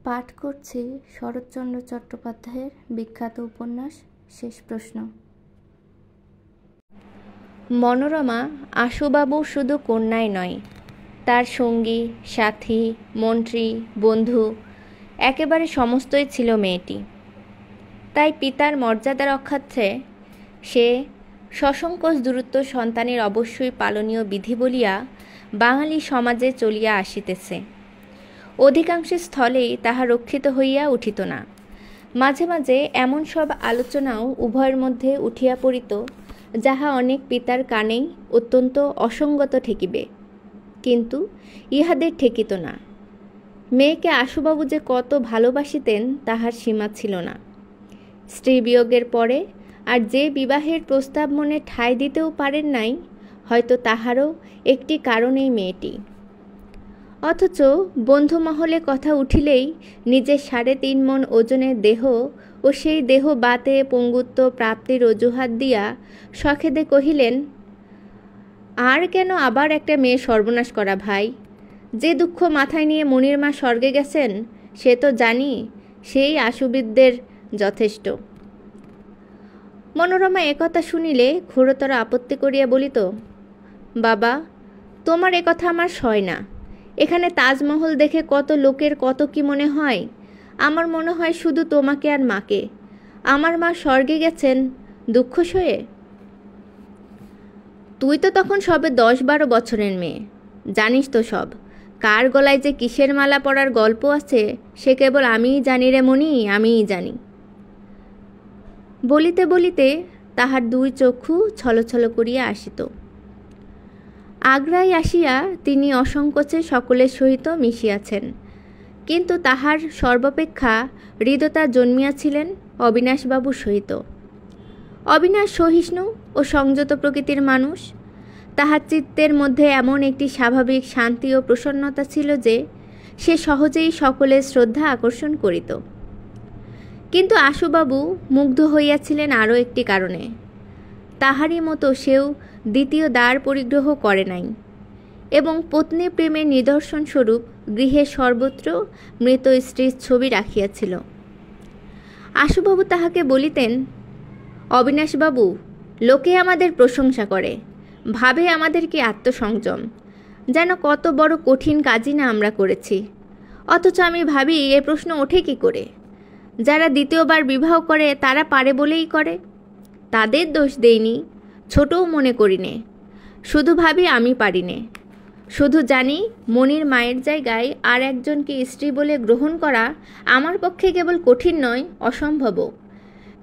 পাঠ করছি শরৎচন্দ্র চট্টোপাধ্যায়ের বিখ্যাত উপন্যাস শেষ প্রশ্ন। মনোরমা আশুবাবু শুধু কন্যাই নয়, তার সঙ্গী, সাথী, মন্ত্রী, বন্ধু, একেবারে সমস্তই ছিল মেয়েটি। তাই পিতার মর্যাদা রক্ষার্থে সে সসংকোচ দূরত্ব সন্তানের অবশ্যই পালনীয় বিধি বলিয়া বাঙালি সমাজে চলিয়া আসিতেছে। অধিকাংশ স্থলেই তাহা রক্ষিত হইয়া উঠিত না। মাঝে মাঝে এমন সব আলোচনাও উভয়ের মধ্যে উঠিয়া পড়িত, যাহা অনেক পিতার কানেই অত্যন্ত অসঙ্গত ঠেকিবে, কিন্তু ইহাদের ঠেকিত না। মেয়েকে আশুবাবু যে কত ভালোবাসিতেন তাহার সীমা ছিল না। স্ত্রী বিয়োগের পরে আর যে বিবাহের প্রস্তাব মনে ঠাঁই দিতেও পারেন নাই, হয়তো তাহারও একটি কারণেই মেয়েটি। অথচ বন্ধুমহলে কথা উঠিলেই নিজের 3.5 মণ ওজনের দেহ ও সেই দেহ বাতে পঙ্গুত্ব প্রাপ্তির অজুহাত দিয়া সখেদে কহিলেন, আর কেন আবার একটা মেয়ে সর্বনাশ করা ভাই? যে দুঃখ মাথায় নিয়ে মনির মা স্বর্গে গেছেন সে তো জানি, সেই আশুবিদদের যথেষ্ট। মনোরমা একথা শুনিলে ঘোরতর আপত্তি করিয়া বলিত, বাবা, তোমার একথা আমার সয় না। এখানে তাজমহল দেখে কত লোকের কত কি মনে হয়। আমার মনে হয় শুধু তোমাকে আর মাকে। আমার মা স্বর্গে গেছেন দুঃখ সয়ে। তুই তো তখন সবে 10-12 বছরের মেয়ে, জানিস তো সব। কার গলায় যে কিসের মালা পরার গল্প আছে সে কেবল আমিই জানি রে মনি, আমিই জানি। বলিতে বলিতে তাহার 2 চক্ষু ছলছল করিয়া আসিত। আগ্রায় আসিয়া তিনি অসংকোচে সকলের সহিত মিশিয়াছেন, কিন্তু তাহার সর্বাপেক্ষা হৃদয়তা জন্মিয়াছিলেন অবিনাশবাবুর সহিত। অবিনাশ সহিষ্ণু ও সংযত প্রকৃতির মানুষ। তাহার চিত্তের মধ্যে এমন একটি স্বাভাবিক শান্তি ও প্রসন্নতা ছিল যে সে সহজেই সকলের শ্রদ্ধা আকর্ষণ করিত। কিন্তু আশুবাবু মুগ্ধ হইয়াছিলেন আরও একটি কারণে। তাহারই মতো সেও দ্বিতীয় দ্বার পরিগ্রহ করে নাই এবং পত্নী প্রেমের নিদর্শন স্বরূপ গৃহের সর্বত্র মৃত স্ত্রীর ছবি রাখিয়াছিল। আশুবাবু তাহাকে বলিতেন, অবিনাশবাবু, লোকে আমাদের প্রশংসা করে, ভাবে আমাদের কি আত্মসংযম, যেন কত বড় কঠিন কাজই না আমরা করেছি। অথচ আমি ভাবি এ প্রশ্ন ওঠে কি করে? যারা দ্বিতীয়বার বিবাহ করে তারা পারে বলেই করে, তাদের দোষ দেইনি, ছোটও মনে করি নে। শুধু ভাবি আমি পারি নে। শুধু জানি মনির মায়ের জায়গায় আর একজনকে স্ত্রী বলে গ্রহণ করা আমার পক্ষে কেবল কঠিন নয়, অসম্ভবও।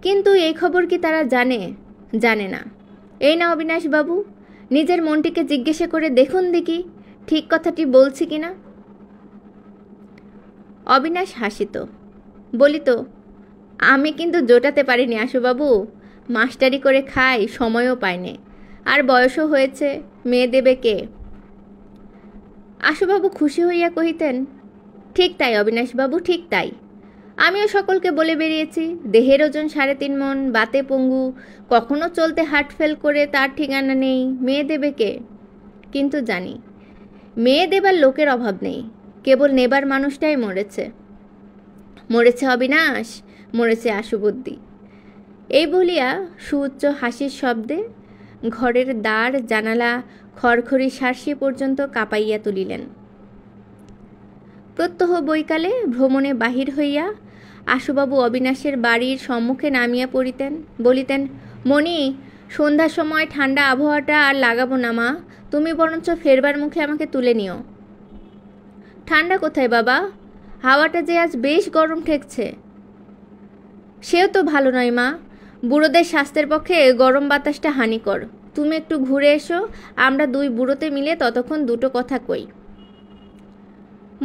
কিন্তু এই খবর কি তারা জানে? জানে না। এই না অবিনাশবাবু, নিজের মনটিকে জিজ্ঞাসা করে দেখুন দেখি ঠিক কথাটি বলছি কিনা। অবিনাশ হাসিত, বলিত, আমি কিন্তু জোটাতে পারিনি আশুবাবু। মাস্টারি করে খাই, সময়ও পাইনি, আর বয়সও হয়েছে, মেয়ে দেবে কে? আশুবাবু খুশি হইয়া কহিতেন, ঠিক তাই অবিনাশবাবু, ঠিক তাই। আমিও সকলকে বলে বেরিয়েছি, দেহের ওজন 3.5 মণ, বাতে পঙ্গু, কখনো চলতে হার্ট ফেল করে, তার ঠিকানা নেই, মেয়ে দেবে কে? কিন্তু জানি মেয়ে দেবার লোকের অভাব নেই, কেবল নেবার মানুষটাই মরেছে। মরেছে অবিনাশ, মরেছে আশুবুদ্ধি। এই বলিয়া সুউচ্চ হাসির শব্দে ঘরের দ্বার জানালা খড়খড়ি সার্সি পর্যন্ত কাঁপাইয়া তুলিলেন। প্রত্যহ বৈকালে ভ্রমণে বাহির হইয়া আশুবাবু অবিনাশের বাড়ির সম্মুখে নামিয়া পড়িতেন। বলিতেন, মণি, সন্ধ্যার সময় ঠান্ডা আবহাওয়াটা আর লাগাবো না মা, তুমি বরঞ্চ ফেরবার মুখে আমাকে তুলে নিও। ঠান্ডা কোথায় বাবা? হাওয়াটা যে আজ বেশ গরম ঠেকছে। সেও তো ভালো নয় মা, বুড়োদের স্বাস্থ্যের পক্ষে গরম বাতাসটা হানিকর। তুমি একটু ঘুরে এসো, আমরা 2 বুড়োতে মিলে ততক্ষণ 2টো কথা কই।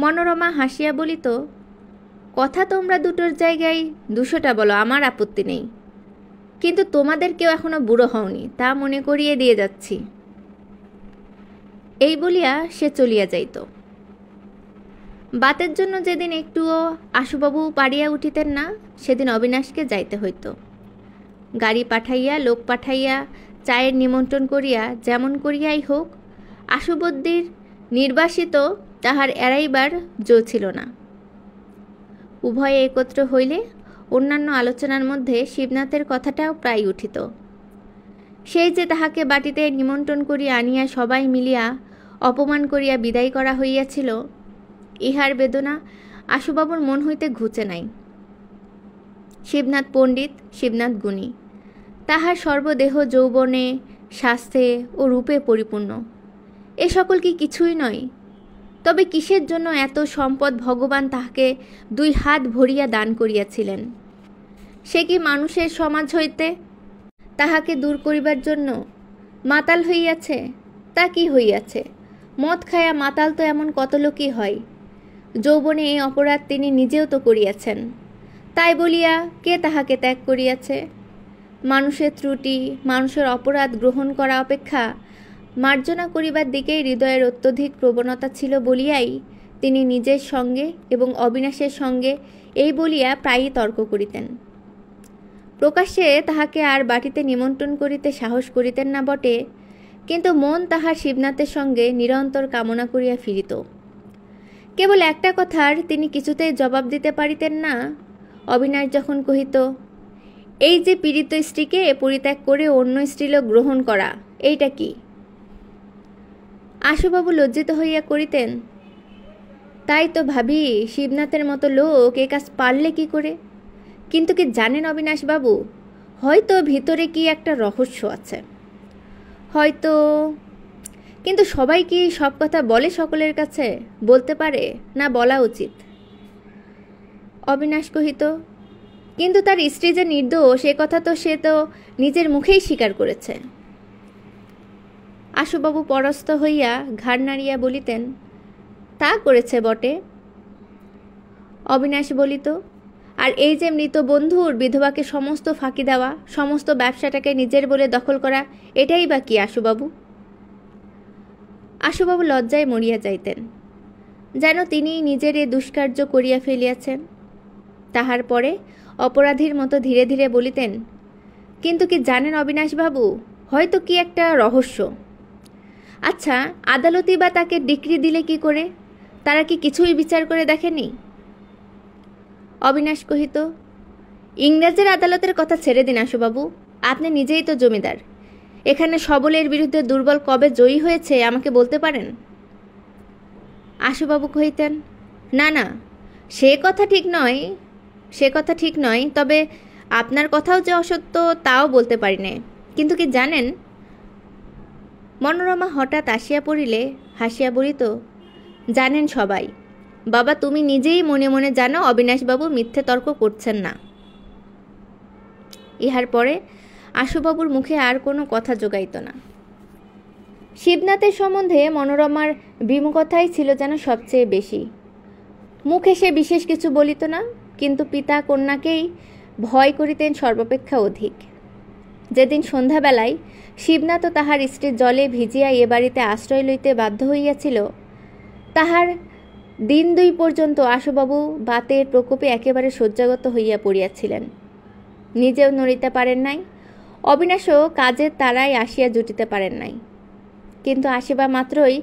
মনোরমা হাসিয়া বলিত, কথা তোমরা 2টোর জায়গায় 200টা বলো, আমার আপত্তি নেই, কিন্তু তোমাদের কেউ এখনো বুড়ো হওনি, তা মনে করিয়ে দিয়ে যাচ্ছি। এই বলিয়া সে চলিয়া যাইত। বাতের জন্য যেদিন একটুও আশুবাবু পারিয়া উঠিতেন না, সেদিন অবিনাশকে যাইতে হইত। গাড়ি পাঠাইয়া, লোক পাঠাইয়া, চায়ের নিমন্ত্রণ করিয়া, যেমন করিয়াই হোক, আশুবুদ্ধির নির্বাসিত তাহার এড়াইবার জো ছিল না। উভয়ে একত্র হইলে অন্যান্য আলোচনার মধ্যে শিবনাথের কথাটাও প্রায় উঠিত। সেই যে তাহাকে বাটিতে নিমন্ত্রণ করিয়া আনিয়া সবাই মিলিয়া অপমান করিয়া বিদায় করা হইয়াছিল, ইহার বেদনা আশুবাবুর মন হইতে ঘুচে নাই। শিবনাথ পণ্ডিত, শিবনাথ গুণী, তাহার সর্বদেহ যৌবনে, স্বাস্থ্যে ও রূপে পরিপূর্ণ। এ সকল কি কিছুই নয়? তবে কিসের জন্য এত সম্পদ ভগবান তাহাকে 2 হাত ভরিয়া দান করিয়াছিলেন? সে কি মানুষের সমাজ হইতে তাহাকে দূর করিবার জন্য মাতাল হইয়াছে? তা কি হইয়াছে? মদ খায়া মাতাল তো এমন কত লোকই হয়। যৌবনে এই অপরাধ তিনি নিজেও তো করিয়াছেন, তাই বলিয়া কে তাহাকে ত্যাগ করিয়াছে? মানুষের ত্রুটি, মানুষের অপরাধ গ্রহণ করা অপেক্ষা মার্জনা করিবার দিকেই হৃদয়ের অত্যধিক প্রবণতা ছিল বলিয়াই তিনি নিজের সঙ্গে এবং অবিনাশের সঙ্গে এই বলিয়া প্রায়ই তর্ক করিতেন। প্রকাশ্যে তাহাকে আর বাটিতে নিমন্ত্রণ করিতে সাহস করিতেন না বটে, কিন্তু মন তাহার শিবনাথের সঙ্গে নিরন্তর কামনা করিয়া ফিরিত। কেবল একটা কথার তিনি কিছুতেই জবাব দিতে পারিতেন না। অবিনাশ যখন কহিত, এই যে পীড়িত স্ত্রীকে পরিত্যাগ করে অন্য স্ত্রীলোক গ্রহণ করা, এইটা কি? আশুবাবু লজ্জিত হইয়া করিতেন, তাই তো ভাবি শিবনাথের মতো লোক এ কাজ পারলে কি করে? কিন্তু কি জানেন অবিনাশবাবু, হয়তো ভিতরে কি একটা রহস্য আছে, হয়তো। কিন্তু সবাই কি সব কথা বলে সকলের কাছে? বলতে পারে না বলা উচিত? অবিনাশ কহিত, কিন্তু তার স্ত্রী যে নির্দোষ এ কথা তো সে তো নিজের মুখেই স্বীকার করেছে। আশুবাবু পরস্ত হইয়া ঘাড় নাড়িয়া বলিতেন, তা করেছে বটে। অবিনাশ বলিত, আর এই যে মৃত বন্ধুর বিধবাকে সমস্ত ফাঁকি দেওয়া, সমস্ত ব্যবসাটাকে নিজের বলে দখল করা, এটাই বা কি আশুবাবু? আশুবাবু লজ্জায় মরিয়া যাইতেন, যেন তিনি নিজের এ দুষ্কার্য করিয়া ফেলিয়াছেন। তাহার পরে অপরাধীর মতো ধীরে ধীরে বলিতেন, কিন্তু কি জানেন অবিনাশবাবু, হয়তো কি একটা রহস্য। আচ্ছা, আদালতই বা তাকে ডিক্রি দিলে কি করে? তারা কি কিছুই বিচার করে দেখেনি? অবিনাশ কহিত, ইংরেজের আদালতের কথা ছেড়ে দিন আশুবাবু, আপনি নিজেই তো জমিদার। এখানে সবলের বিরুদ্ধে দুর্বল কবে জয়ী হয়েছে আমাকে বলতে পারেন? আশুবাবু কহিতেন, না না, সে কথা ঠিক নয়, তবে আপনার কথাও যে অসত্য তাও বলতে পারি নে। কিন্তু কি জানেন? মনোরমা হঠাৎ আসিয়া পড়িলে হাসিয়া বলিত, জানেন সবাই। বাবা, তুমি নিজেই মনে মনে জানো অবিনাশবাবু মিথ্যে তর্ক করছেন না। ইহার পরে আশুবাবুর মুখে আর কোনো কথা জোগাইত না। শিবনাথের সম্বন্ধে মনোরমার বিমুখতাই ছিল যেন সবচেয়ে বেশি। মুখে সে বিশেষ কিছু বলিত না, কিন্তু পিতা কন্যাকেই ভয় করিতেন সর্বাপেক্ষা অধিক। যেদিন সন্ধ্যাবেলায় শিবনাথ ও তাহার স্ত্রীর জলে ভিজিয়া এ বাড়িতে আশ্রয় লইতে বাধ্য হইয়াছিল, তাহার 2 দিন পর্যন্ত আশুবাবু বাতের প্রকোপে একেবারে শয্যাগত হইয়া পড়িয়াছিলেন। নিজেও নড়িতে পারেন নাই, অবিনাশও কাজের তাড়ায় আসিয়া জুটিতে পারেন নাই। কিন্তু আসিবা মাত্রই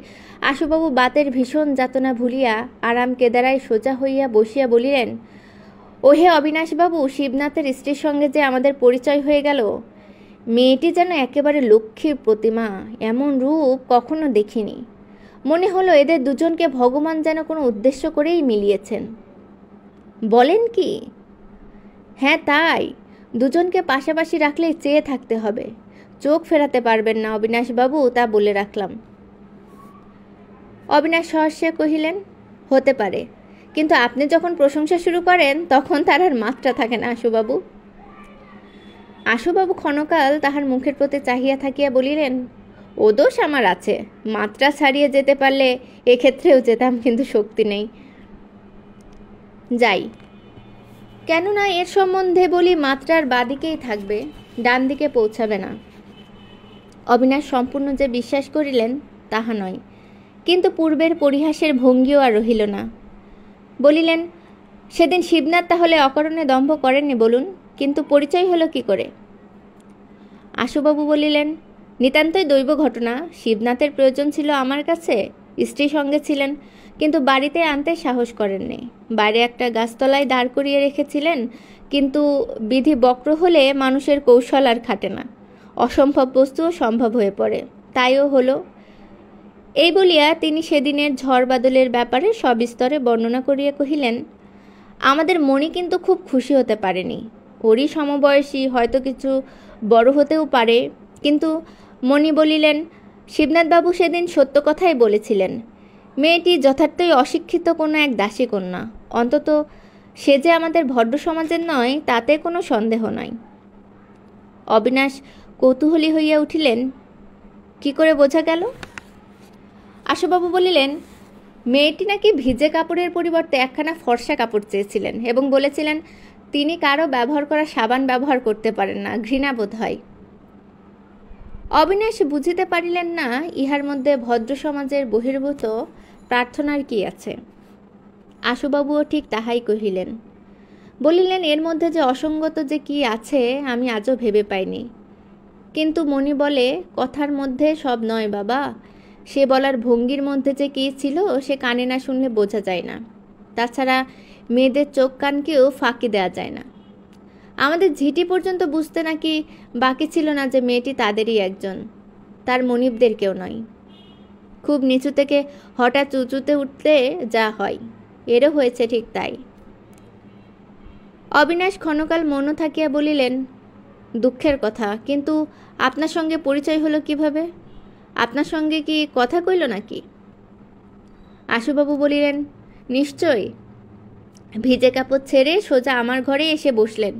আশুবাবু বাতের ভীষণ যাতনা ভুলিয়া আরাম কেদারায় সোজা হইয়া বসিয়া বলিলেন, ওহে অবিনাশবাবু, শিবনাথের স্ত্রীর সঙ্গে যে আমাদের পরিচয় হয়ে গেল, মেয়েটি যেন একেবারে লক্ষ্মীর প্রতিমা। এমন রূপ কখনো দেখিনি। মনে হলো এদের দুজনকে ভগবান যেন কোনো উদ্দেশ্য করেই মিলিয়েছেন। বলেন কি? হ্যাঁ তাই, দুজনকে পাশাপাশি রাখলেই চেয়ে থাকতে হবে, চোখ ফেরাতে পারবেন না অবিনাশবাবু, তা বলে রাখলাম। অবিনাশ সহস্যে কহিলেন, হতে পারে, কিন্তু আপনি যখন প্রশংসা শুরু করেন তখন তার আর মাত্রা থাকে না আশুবাবু। আশুবাবু ক্ষণকাল তাহার মুখের প্রতি চাহিয়া থাকিয়া বলিলেন, ও দোষ আমার আছে, মাত্রা ছাড়িয়ে যেতে পারলে এক্ষেত্রেও যেতাম, কিন্তু শক্তি নেই। যাই, কেননা এর সম্বন্ধে বলি মাত্রার বাদিকেই থাকবে, ডান দিকে পৌঁছাবে না। অবিনাশ সম্পূর্ণ যে বিশ্বাস করিলেন তাহা নয়, কিন্তু পূর্বের পরিহাসের ভঙ্গিও আর রহিল না। বলিলেন, সেদিন শিবনাথ তাহলে অকারণে দম্ভ করেননি বলুন, কিন্তু পরিচয় হলো কি করে? আশুবাবু বলিলেন, নিতান্তই দৈব ঘটনা। শিবনাথের প্রয়োজন ছিল আমার কাছে, স্ত্রী সঙ্গে ছিলেন, কিন্তু বাড়িতে আনতে সাহস করেননি। বাইরে একটা গাছতলায় দাঁড় করিয়ে রেখেছিলেন, কিন্তু বিধি বক্র হলে মানুষের কৌশল আর খাটে না, অসম্ভব বস্তুও সম্ভব হয়ে পড়ে। তাইও হলো। এই বলিয়া তিনি সেদিনের ঝড় বাদলের ব্যাপারে সবিস্তরে বর্ণনা করিয়া কহিলেন, আমাদের মণি কিন্তু খুব খুশি হতে পারেনি। ওরই সমবয়সী, হয়তো কিছু বড় হতেও পারে। কিন্তু মণি বলিলেন, শিবনাথবাবু সেদিন সত্য কথাই বলেছিলেন। মেয়েটি যথার্থই অশিক্ষিত কোনো এক দাসী কন্যা। অন্তত সে যে আমাদের ভদ্র সমাজের নয়, তাতে কোনো সন্দেহ নাই। অবিনাশ কৌতূহলী হইয়া উঠিলেন, কি করে বোঝা গেল? আশুবাবু বলিলেন, মেয়েটি নাকি ভিজে কাপড়ের পরিবর্তে একখানা ফর্সা কাপড় চেয়েছিলেন এবং বলেছিলেন তিনি কারো ব্যবহার করা সাবান ব্যবহার করতে পারেন না, ঘৃণা বোধ হয়। অবিনাশ বুঝিতে পারিলেন না ইহার মধ্যে ভদ্র সমাজের বহির্ভূত প্রার্থনার কি আছে। আশুবাবুও ঠিক তাহাই কহিলেন। বলিলেন, এর মধ্যে যে অসঙ্গত যে কি আছে আমি আজও ভেবে পাইনি। কিন্তু মণি বলে, কথার মধ্যে সব নয় বাবা, সে বলার ভঙ্গির মধ্যে যে কী ছিল সে কানে না শুনলে বোঝা যায় না। তাছাড়া মেয়েদের চোখ কানকেও ফাঁকি দেওয়া যায় না। আমাদের ঝিটি পর্যন্ত বুঝতে নাকি বাকি ছিল না যে মেয়েটি তাদেরই একজন, তার মনিবদের কেউ নয়। খুব নিচু থেকে হঠাৎ উঁচুতে উঠতে যা হয়, এরও হয়েছে ঠিক তাই। অবিনাশ ক্ষণকাল মৌন থাকিয়া বলিলেন, দুঃখের কথা, কিন্তু আপনার সঙ্গে পরিচয় হলো কিভাবে? আপনার সঙ্গে কি কথা কইল নাকি? আশুবাবু বলিলেন, নিশ্চয়ই। ভিজে কাপড় ছেড়ে সোজা আমার ঘরে এসে বসলেন।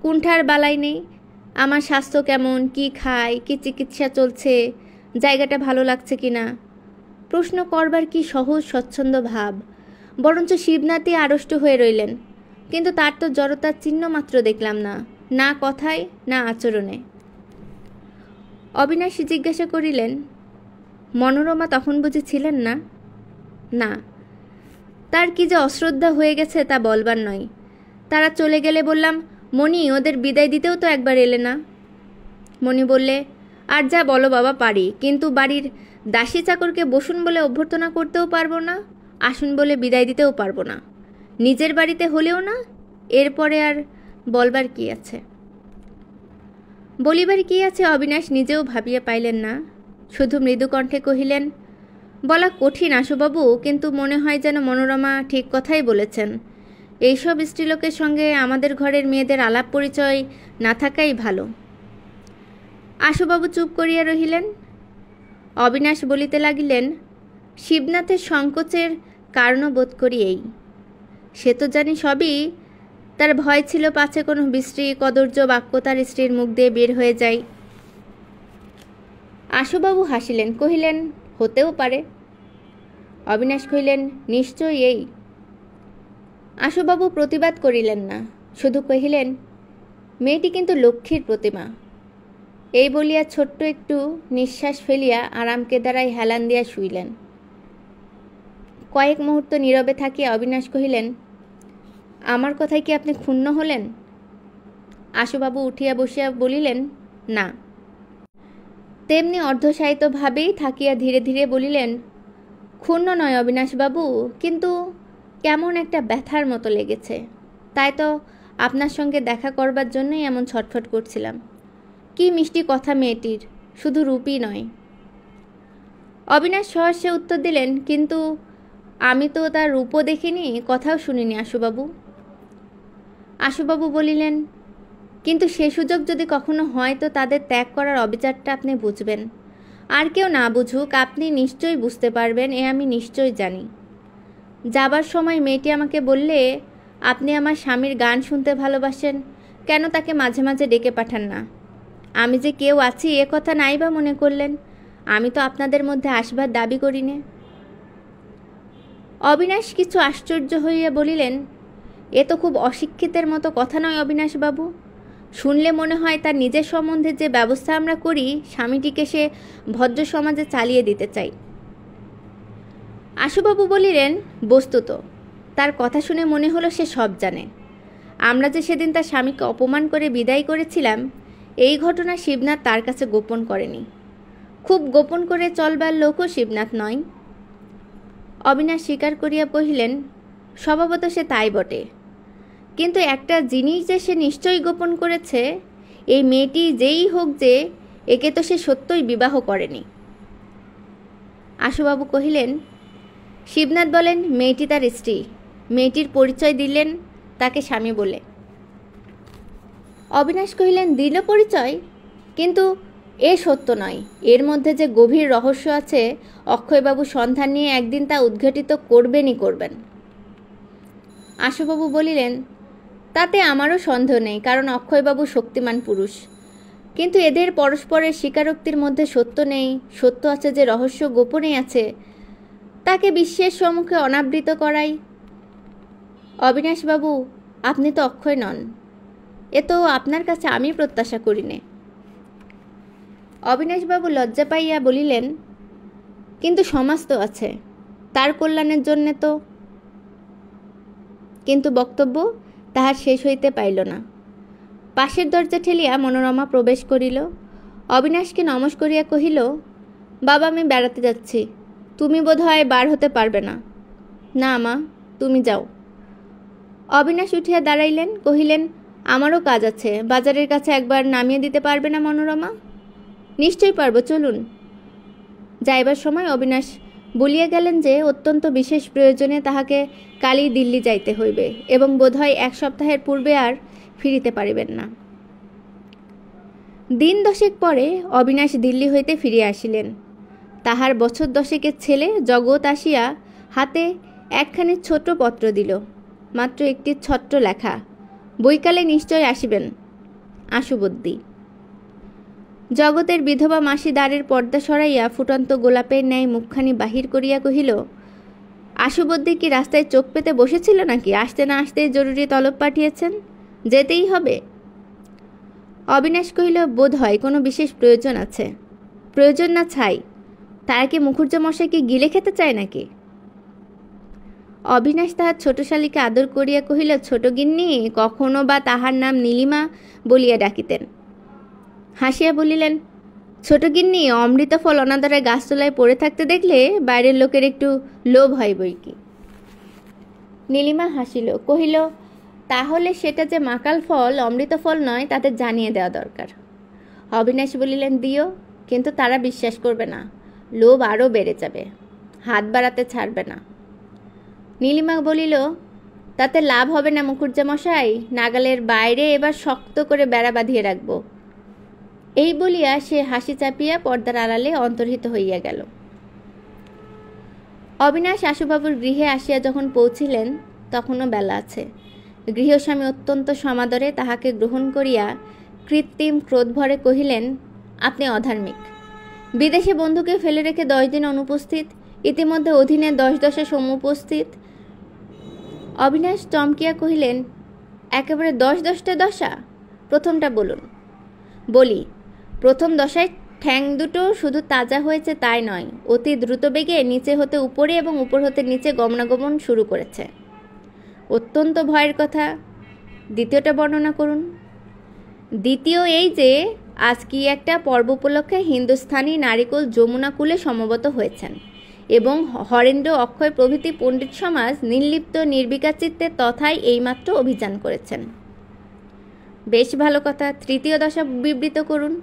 কুণ্ঠার বালাই নেই। আমার স্বাস্থ্য কেমন, কি খাই, কি চিকিৎসা চলছে, জায়গাটা ভালো লাগছে কি না, প্রশ্ন করবার কি সহজ স্বচ্ছন্দ ভাব। বরঞ্চ শিবনাথই আড়ষ্ট হয়ে রইলেন, কিন্তু তার তো জড়তার চিহ্ন মাত্র দেখলাম না, না কথায় না আচরণে। অবিনাশ জিজ্ঞাসা করিলেন, মনোরমা তখন বুঝি ছিলেন না? না। তার কি যে অশ্রদ্ধা হয়ে গেছে তা বলবার নয়। তারা চলে গেলে বললাম, মণি, ওদের বিদায় দিতেও তো একবার এলে না। মণি বললে, আর যা বলো বাবা পারি, কিন্তু বাড়ির দাসী চাকরকে বসুন বলে অভ্যর্থনা করতেও পারবো না, আসুন বলে বিদায় দিতেও পারবো না, নিজের বাড়িতে হলেও না। এরপরে আর বলবার কি আছে? বলিবার কি আছে অবিনাশ নিজেও ভাবিয়া পাইলেন না। শুধু মৃদুকণ্ঠে কহিলেন, বলা কঠিন আশুবাবু, কিন্তু মনে হয় যেন মনোরমা ঠিক কথাই বলেছেন। এইসব স্ত্রীলোকের সঙ্গে আমাদের ঘরের মেয়েদের আলাপ পরিচয় না থাকাই ভালো। আশুবাবু চুপ করিয়া রহিলেন। অবিনাশ বলিতে লাগিলেন, শিবনাথের সংকোচের কারণ বোধ করি এই। সে তো জানি সবই, তার ভয় ছিল পাছে কোনো বিশ্রী কদর্য বাক্য তার স্ত্রীর মুখ দিয়ে বের হয়ে যায়। আশুবাবু হাসিলেন, কহিলেন, হতেও পারে। অবিনাশ কহিলেন, নিশ্চয়ই এই। আশুবাবু প্রতিবাদ করিলেন না, শুধু কহিলেন, মেয়েটি কিন্তু লক্ষ্মীর প্রতিমা। এই বলিয়া ছোট্ট একটু নিঃশ্বাস ফেলিয়া আরাম কেদারায় হেলান দিয়া শুইলেন। কয়েক মুহূর্ত নীরবে থাকিয়া অবিনাশ কহিলেন, আমার কথায় কি আপনি ক্ষুণ্ণ হলেন? আশুবাবু উঠিয়া বসিয়া বলিলেন, না। তেমনি অর্ধসাহিত্যভাবেই থাকিয়া ধীরে ধীরে বলিলেন, ক্ষুণ্ণ নয় অবিনাশবাবু, কিন্তু কেমন একটা ব্যথার মতো লেগেছে। তাই তো আপনার সঙ্গে দেখা করবার জন্যই এমন ছটফট করছিলাম। কি মিষ্টি কথা মেয়েটির, শুধু রূপই নয়। অবিনাশ সহসে উত্তর দিলেন, কিন্তু আমি তো তার রূপও দেখিনি, কথাও শুনিনি আশুবাবু। আশুবাবু বলিলেন, কিন্তু সে সুযোগ যদি কখনো হয় তো তাদের ত্যাগ করার অবিচারটা আপনি বুঝবেন। আর কেউ না বুঝুক, আপনি নিশ্চয়ই বুঝতে পারবেন, এ আমি নিশ্চয়ই জানি। যাবার সময় মেয়েটি আমাকে বললে, আপনি আমার স্বামীর গান শুনতে ভালোবাসেন, কেন তাকে মাঝে মাঝে ডেকে পাঠান না? আমি যে কেউ আছি এ কথা নাই বা মনে করলেন? আমি তো আপনাদের মধ্যে আসবার দাবি করি নে। অবিনাশ কিছু আশ্চর্য হইয়া বলিলেন, এ তো খুব অশিক্ষিতের মতো কথা নয় অবিনাশবাবু। শুনলে মনে হয় তার নিজের সম্বন্ধে যে ব্যবস্থা আমরা করি, স্বামীটিকে সে ভদ্র সমাজে চালিয়ে দিতে চাই। আশুবাবু বলিলেন, বস্তুত তার কথা শুনে মনে হলো সে সব জানে। আমরা যে সেদিন তার স্বামীকে অপমান করে বিদায় করেছিলাম, এই ঘটনা শিবনাথ তার কাছে গোপন করেনি। খুব গোপন করে চলবার লোকও শিবনাথ নয়। অবিনাশ স্বীকার করিয়া কহিলেন, স্বভাবত সে তাই বটে, কিন্তু একটা জিনিস যে সে নিশ্চয়ই গোপন করেছে, এই মেয়েটি যেই হোক যে, একে তো সে সত্যই বিবাহ করেনি। আশুবাবু কহিলেন, শিবনাথ বলেন মেয়েটি তার স্ত্রী, মেয়েটির পরিচয় দিলেন তাকে স্বামী বলে। অবিনাশ কহিলেন, দিল পরিচয়, কিন্তু এ সত্য নয়, এর মধ্যে যে গভীর রহস্য আছে, অক্ষয়বাবু সন্ধান নিয়ে একদিন তা উদ্ঘাটিত করবেনই করবেন। আশুবাবু বলিলেন, তাতে আমারও সন্দেহ নেই, কারণ অক্ষয়বাবু শক্তিমান পুরুষ, কিন্তু এদের পরস্পরের স্বীকারোক্তির মধ্যে সত্য নেই, সত্য আছে যে রহস্য গোপনে আছে, তাকে বিশ্বের সম্মুখে অনাবৃত করাই। অবিনাশবাবু, আপনি তো অক্ষয় নন, এ তো আপনার কাছে আমি প্রত্যাশা করি নে। অবিনাশবাবু লজ্জা পাইয়া বলিলেন, কিন্তু সমাজ তো আছে, তার কল্যাণের জন্যে তো। কিন্তু বক্তব্য তাহার শেষ হইতে পাইল না। পাশের দরজা ঠেলিয়া মনোরমা প্রবেশ করিল। অবিনাশকে নমস্কার করিয়া কহিল, বাবা, আমি বেড়াতে যাচ্ছি, তুমি বোধ হয় বার হতে পারবে না। না মা, তুমি যাও। অবিনাশ উঠিয়া দাঁড়াইলেন, কহিলেন, আমারও কাজ আছে, বাজারের কাছে একবার নামিয়ে দিতে পারবে না মনোরমা? নিশ্চয়ই পারব, চলুন। যাইবার সময় অবিনাশ বলিয়া গেলেন যে অত্যন্ত বিশেষ প্রয়োজনে তাহাকে কালই দিল্লি যাইতে হইবে এবং বোধহয় 1 সপ্তাহের পূর্বে আর ফিরিতে পারিবেন না। দিন 10 পরে অবিনাশ দিল্লি হইতে ফিরিয়া আসিলেন। তাহার বছর 10 ছেলে জগৎ আসিয়া হাতে একখানি ছোট পত্র দিল, মাত্র একটি ছোট্ট লেখা, বৈকালে নিশ্চয় আসিবেন, আশুবদ্দি। জগতের বিধবা মাসি দ্বারের পর্দা সরাইয়া ফুটন্ত গোলাপের ন্যায় মুখখানি বাহির করিয়া কহিল, আশুবদ্দি কি রাস্তায় চোখ পেতে বসেছিল নাকি? আসতে না আসতেই জরুরি তলব পাঠিয়েছেন, যেতেই হবে। অবিনাশ কহিল, বোধ হয় কোনো বিশেষ প্রয়োজন আছে। প্রয়োজন না ছাই, তারা কি মুখুজ্জেমশাইকে গিলে খেতে চায় নাকি? অবিনাশ তাহার ছোট শালীকে আদর করিয়া কহিল, ছোট গিন্নি, কখনো বা তাহার নাম নীলিমা বলিয়া ডাকিতেন। হাসিয়া বলিলেন, ছোট গিন্নি, অমৃত ফল অনাদরে গাছতলায় পড়ে থাকতে দেখলে বাইরের লোকের একটু লোভ হয় বই কি। নীলিমা হাসিল, কহিল, তাহলে সেটা যে মাকাল ফল, অমৃত ফল নয়, তাদের জানিয়ে দেওয়া দরকার। অবিনাশ বলিলেন, দিও, কিন্তু তারা বিশ্বাস করবে না, লোভ আরও বেড়ে যাবে, হাত বাড়াতে ছাড়বে না। নীলিমা বলিল, তাতে লাভ হবে না মুখুজ্জেমশাই, নাগালের বাইরে এবার শক্ত করে বেড়া বাঁধিয়ে রাখব। এই বলিয়া সে হাসি চাপিয়া পর্দার আড়ালে অন্তর্হিত হইয়া গেল। অবিনাশ আশুবাবুর গৃহে আসিয়া যখন পৌঁছিলেন, তখনও বেলা আছে। গৃহস্বামী অত্যন্ত সমাদরে তাহাকে গ্রহণ করিয়া কৃত্রিম ক্রোধ ভরে কহিলেন, আপনি অধার্মিক, বিদেশে বন্ধুকে ফেলে রেখে 10 দিন অনুপস্থিত, ইতিমধ্যে অধীনে 10 সমুপস্থিত। অবিনাশ চমকিয়া কহিলেন, একেবারে 10টা দশা? প্রথমটা বলুন। বলি, প্রথম দশায় ঠ্যাং দুটো শুধু তাজা হয়েছে তাই নয়, অতি দ্রুত বেগে নিচে হতে উপরে এবং উপর হতে নিচে গমনাগমন শুরু করেছে, অত্যন্ত ভয়ের কথা। দ্বিতীয়টা বর্ণনা করুন। দ্বিতীয় এই যে আজ কি একটা পর্ব উপলক্ষে হিন্দুস্থানি নারিকল যমুনা কূলে সমবেত হয়েছেন এবং হরেন্দ্র, অক্ষয় প্রভৃতি পণ্ডিত সমাজ নির্লিপ্ত নির্বিকার চিত্তে তথায় এইমাত্র অভিযান করেছেন। বেশ ভালো কথা। তৃতীয় দশা বিবৃত করুন।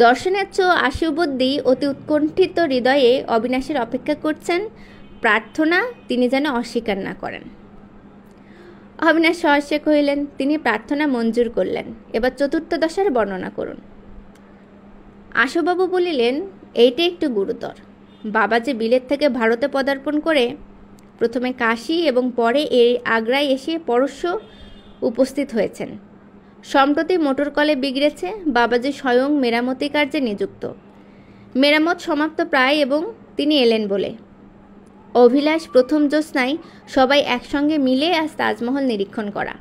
দর্শনেচ্ছ আশুবদ্দি অতি উৎকণ্ঠিত হৃদয়ে অবিনাশের অপেক্ষা করছেন, প্রার্থনা তিনি যেন অস্বীকার না করেন। অবিনাশ সহস্যে কহিলেন, তিনি প্রার্থনা মঞ্জুর করলেন, এবার চতুর্থ দশার বর্ণনা করুন। আশুবাবু বলিলেন, এইটা একটু গুরুতর। বাবা যে বিলেত থেকে ভারতে পদার্পণ করে প্রথমে কাশী এবং পরে এই আগ্রায় এসে পরশ্য উপস্থিত হয়েছেন। সম্প্রতি মোটর কলে বিগড়েছে, বাবাজি স্বয়ং মেরামতি কার্যে নিযুক্ত। মেরামত সমাপ্ত প্রায় এবং তিনি এলেন বলে। অভিলাষ প্রথম জ্যোৎস্নায় সবাই একসঙ্গে মিলে আজ তাজমহল নিরীক্ষণ করা।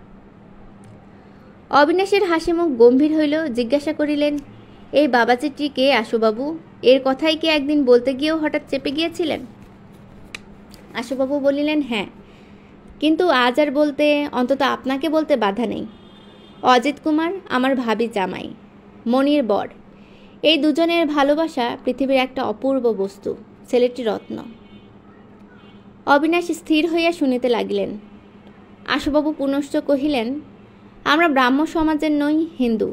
অবিনাশের হাসি মুখ গম্ভীর হইল। জিজ্ঞাসা করিলেন, এই বাবাজিটি কে আশুবাবু? এর কথাই কি একদিন বলতে গিয়েও হঠাৎ চেপে গিয়েছিলেন? আশুবাবু বলিলেন, হ্যাঁ, কিন্তু আজ আর বলতে, অন্তত আপনাকে বলতে বাধা নেই। অজিত কুমার আমার ভাবি জামাই, মনির বর। এই দুজনের ভালোবাসা পৃথিবীর একটা অপূর্ব বস্তু, ছেলেটি রত্ন। অবিনাশ স্থির হইয়া শুনিতে লাগিলেন। আশুবাবু পুনশ্চ কহিলেন, আমরা ব্রাহ্ম সমাজের নই, হিন্দু।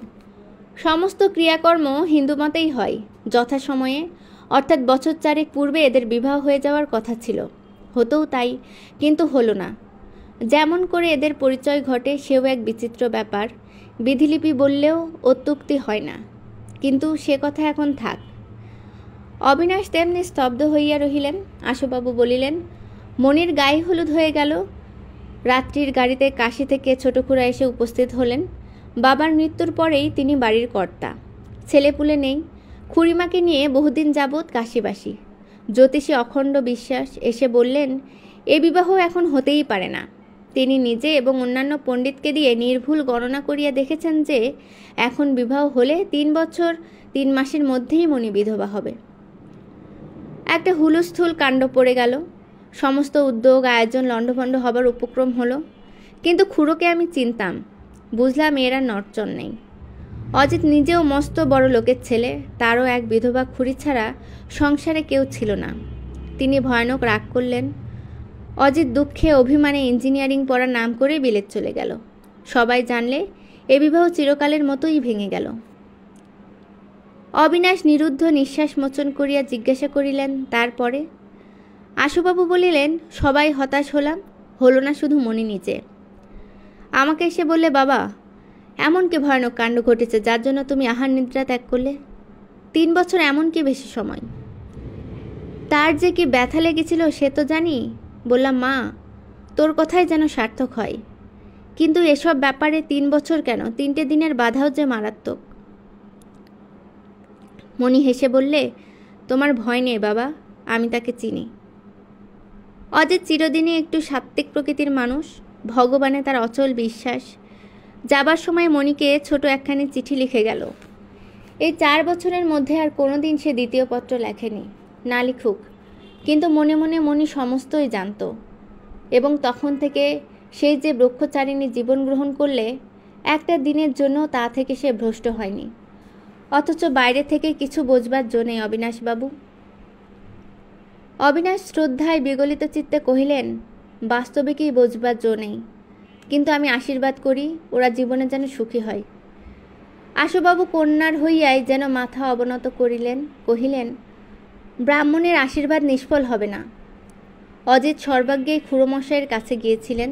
সমস্ত ক্রিয়াকর্ম হিন্দু মতেই হয়। যথাসময়ে অর্থাৎ বছর 4 পূর্বে এদের বিবাহ হয়ে যাওয়ার কথা ছিল, হতেও তাই, কিন্তু হলো না। যেমন করে এদের পরিচয় ঘটে সেও এক বিচিত্র ব্যাপার। বিধিলিপি বললেও অত্যুক্তি হয় না, কিন্তু সে কথা এখন থাক। অবিনাশ তেমনি স্তব্ধ হইয়া রহিলেন। আশুবাবু বলিলেন, মনির গায়ে হলুদ হয়ে গেল। রাত্রির গাড়িতে কাশি থেকে ছোট খুড়া এসে উপস্থিত হলেন। বাবার মৃত্যুর পরেই তিনি বাড়ির কর্তা। ছেলেপুলে নেই। খুড়িমাকে নিয়ে বহুদিন যাবৎ কাশিবাসী। জ্যোতিষী অখণ্ড বিশ্বাস এসে বললেন, এ বিবাহ এখন হতেই পারে না। তিনি নিজে এবং অন্যান্য পণ্ডিতকে দিয়ে নির্ভুল গণনা করিয়া দেখেছেন যে এখন বিবাহ হলে 3 বছর 3 মাসের মধ্যেই মণি বিধবা হবে। একটা হুলস্থুল কাণ্ড পড়ে গেল। সমস্ত উদ্যোগ আয়োজন লণ্ডভণ্ড হবার উপক্রম হলো। কিন্তু খুড়োকে আমি চিনতাম, বুঝলাম এর আর নড়চড় নেই। অজিত নিজেও মস্ত বড় লোকের ছেলে, তারও এক বিধবা খুড়ি ছাড়া সংসারে কেউ ছিল না। তিনি ভয়ানক রাগ করলেন। অজিত দুঃখে অভিমানে ইঞ্জিনিয়ারিং পড়ার নাম করে বিলেত চলে গেল। সবাই জানলে এ বিবাহ চিরকালের মতোই ভেঙে গেল। অবিনাশ নিরুদ্ধ নিঃশ্বাস মোচন করিয়া জিজ্ঞাসা করিলেন, তারপরে? আশুবাবু বলিলেন, সবাই হতাশ হলাম, হলো না শুধু মণি নিজে। আমাকে এসে বললে, বাবা, এমন কি ভয়ানক কাণ্ড ঘটেছে যার জন্য তুমি আহার নিদ্রা ত্যাগ করলে? 3 বছর এমন কি বেশি সময়? তার যে কি ব্যথা লেগেছিল সে তো জানি। বললাম, মা, তোর কথাই যেন সার্থক হয়, কিন্তু এসব ব্যাপারে 3 বছর কেন, 3টে দিনের বাধাও যে মারাত্মক। মণি হেসে বললে, তোমার ভয় নেই বাবা, আমি তাকে চিনি। অজিত চিরদিনই একটু সাত্ত্বিক প্রকৃতির মানুষ। ভগবানে তার অচল বিশ্বাস। যাবার সময় মণিকে ছোট একখানি চিঠি লিখে গেল। এই 4 বছরের মধ্যে আর কোনোদিন সে দ্বিতীয় পত্র লেখেনি। না লিখুক, কিন্তু মনে মনে মণি সমস্তই জানত। এবং তখন থেকে সেই যে ব্রহ্মচারিণী জীবন গ্রহণ করলে, একটা দিনের জন্য তা থেকে সে ভ্রষ্ট হয়নি। অথচ বাইরে থেকে কিছু বোঝবার জো নেই অবিনাশবাবু। অবিনাশ শ্রদ্ধায় বিগলিত চিত্তে কহিলেন, বাস্তবিকই বোঝবার জো নেই, কিন্তু আমি আশীর্বাদ করি ওরা জীবনে যেন সুখী হয়। আশুবাবু কন্যার হইয়াই যেন মাথা অবনত করিলেন, কহিলেন, ব্রাহ্মণের আশীর্বাদ নিষ্ফল হবে না। অজিত সর্বাগ্যেই খুড়োমশাইয়ের কাছে গিয়েছিলেন,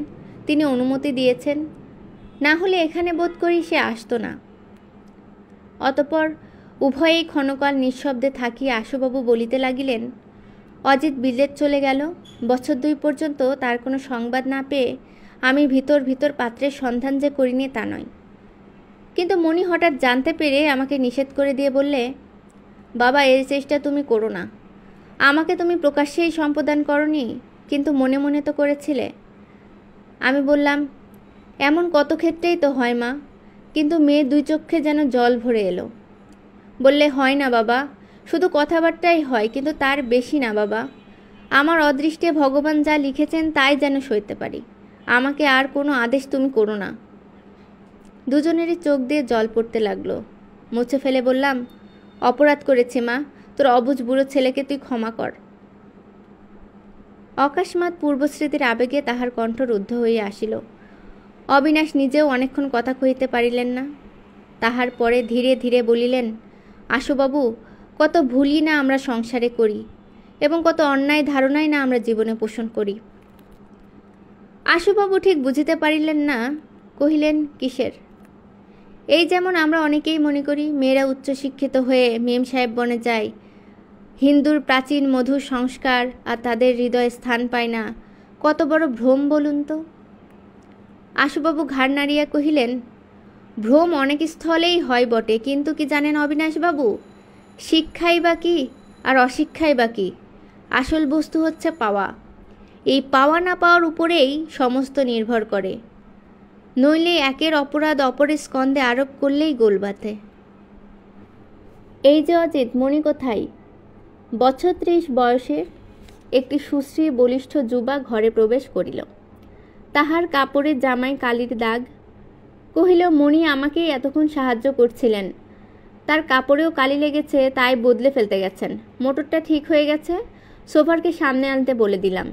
তিনি অনুমতি দিয়েছেন, না হলে এখানে বোধ করি সে আসতো না। অতঃপর উভয়েই ক্ষণকাল নিঃশব্দে থাকিয়া আশুবাবু বলিতে লাগিলেন, অজিত বিলেত চলে গেল। বছর 2 পর্যন্ত তার কোনো সংবাদ না পেয়ে আমি ভিতর ভিতর পাত্রের সন্ধান যে করিনি তা নয়। কিন্তু মণি হঠাৎ জানতে পেরে আমাকে নিষেধ করে দিয়ে বললে, বাবা, এই চেষ্টা তুমি করো না। আমাকে তুমি প্রকাশ্যেই সম্প্রদান করনি, কিন্তু মনে মনে তো করেছিলে। আমি বললাম, এমন কত ক্ষেত্রেই তো হয় মা, কিন্তু মেয়ে 2 চক্ষে যেন জল ভরে এলো। বললে, হয় না বাবা, শুধু কথাবার্তাই হয়, কিন্তু তার বেশি না বাবা। আমার অদৃষ্টে ভগবান যা লিখেছেন তাই যেন সইতে পারি। আমাকে আর কোনো আদেশ তুমি করো না। দুজনেরই চোখ দিয়ে জল পড়তে লাগলো। মুছে ফেলে বললাম, অপরাধ করেছি মা, তোর অবুঝ বুড়ো ছেলেকে তুই ক্ষমা কর। অকস্মাৎ পূর্বস্মৃতির আবেগে তাহার কণ্ঠ রুদ্ধ হইয়া আসিল। অবিনাশ নিজেও অনেকক্ষণ কথা কহিতে পারিলেন না। তাহার পরে ধীরে ধীরে বলিলেন, আশুবাবু, কত ভুলই না আমরা সংসারে করি, এবং কত অন্যায় ধারণাই না আমরা জীবনে পোষণ করি। আশুবাবু ঠিক বুঝিতে পারিলেন না, কহিলেন, কিসের? এই যেমন আমরা অনেকেই মনে করি মেয়েরা উচ্চশিক্ষিত হয়ে মেম সাহেব বনে যায়, হিন্দুর প্রাচীন মধুর সংস্কার আর তাদের হৃদয়ে স্থান পায় না। কত বড় ভ্রম বলুন তো। আশুবাবু ঘাড় নাড়িয়া কহিলেন, ভ্রম অনেক স্থলেই হয় বটে, কিন্তু কি জানেন অবিনাশবাবু, শিক্ষাই বা কি আর অশিক্ষাই বা কি? আসল বস্তু হচ্ছে পাওয়া। এই পাওয়া না পাওয়ার উপরেই সমস্ত নির্ভর করে, নইলে একের অপরাধ অপরের স্কন্ধে আরোপ করলেই গোল বাধে। এই যে অজিত, মণি কোথায়? বছর 30 বয়সের একটি সুশ্রী বলিষ্ঠ যুবা ঘরে প্রবেশ করিল। তাহার কাপড়ের জামায় কালির দাগ। কহিল, মণি আমাকেই এতক্ষণ সাহায্য করছিলেন, তার কাপড়েও কালি লেগেছে, তাই বদলে ফেলতে গেছেন। মোটরটা ঠিক হয়ে গেছে, সোফারকে সামনে আনতে বলে দিলাম।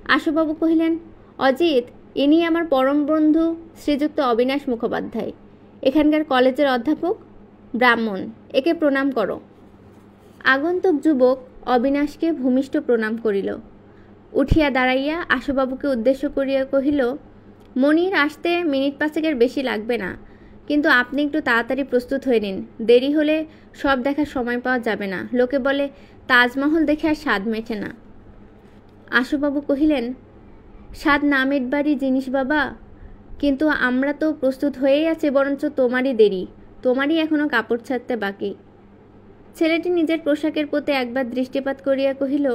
আশুবাবু কহিলেন, অজিত, ইনি আমার পরম বন্ধু শ্রীযুক্ত অবিনাশ মুখোপাধ্যায়, এখানকার কলেজের অধ্যাপক, ব্রাহ্মণ, একে প্রণাম করো। আগন্তুক যুবক অবিনাশকে ভূমিষ্ঠ প্রণাম করিল। উঠিয়া দাঁড়াইয়া আশুবাবুকে উদ্দেশ্য করিয়া কহিল, মনির আসতে মিনিট 5 বেশি লাগবে না, কিন্তু আপনি একটু তাড়াতাড়ি প্রস্তুত হয়ে নিন, দেরি হলে সব দেখার সময় পাওয়া যাবে না। লোকে বলে তাজমহল দেখে আর স্বাদ মেটে না। আশুবাবু কহিলেন, স্বাদ না মেটবারই জিনিস বাবা, কিন্তু আমরা তো প্রস্তুত হয়েই আছি, বরঞ্চ তোমারই দেরি, তোমারই এখনো কাপড় ছাড়তে বাকি। ছেলেটি নিজের পোশাকের প্রতি একবার দৃষ্টিপাত করিয়া কহিল,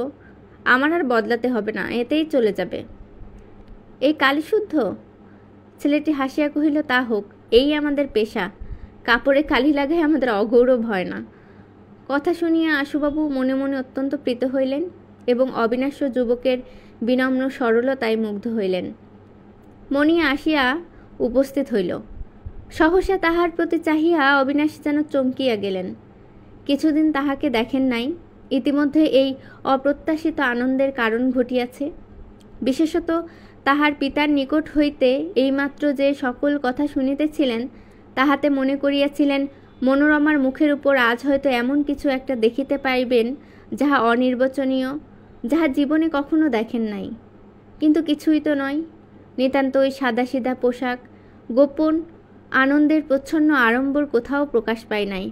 আমার আর বদলাতে হবে না, এতেই চলে যাবে। এই কালিশুদ্ধ? ছেলেটি হাসিয়া কহিল, তা হোক, এই আমাদের পেশা, কাপড়ে কালি লাগায় আমাদের অগৌরব হয় না। কথা শুনিয়া আশুবাবু মনে মনে অত্যন্ত প্রীত হইলেন এবং অবিনাশ্য যুবকের বিনম্র সরলতায় মুগ্ধ হইলেন। মণি আসিয়া উপস্থিত হইল। সহসা তাহার প্রতি চাহিয়া অবিনাশ যেন চমকিয়া গেলেন। কিছুদিন তাহাকে দেখেন নাই, ইতিমধ্যে এই অপ্রত্যাশিত আনন্দের কারণ ঘটিয়াছে। বিশেষত তাহার পিতার নিকট হইতে এইমাত্র যে সকল কথা শুনিতেছিলেন, তাহাতে মনে করিয়াছিলেন মনোরমার মুখের উপর আজ হয়তো এমন কিছু একটা দেখিতে পাইবেন যাহা অনির্বচনীয়, যাহা জীবনে কখনো দেখেন নাই। কিন্তু কিছুই তো নয়, নিতান্ত ওই সাদাসিধা পোশাক, গোপন আনন্দের প্রচ্ছন্ন আড়ম্বর কোথাও প্রকাশ পায় নাই।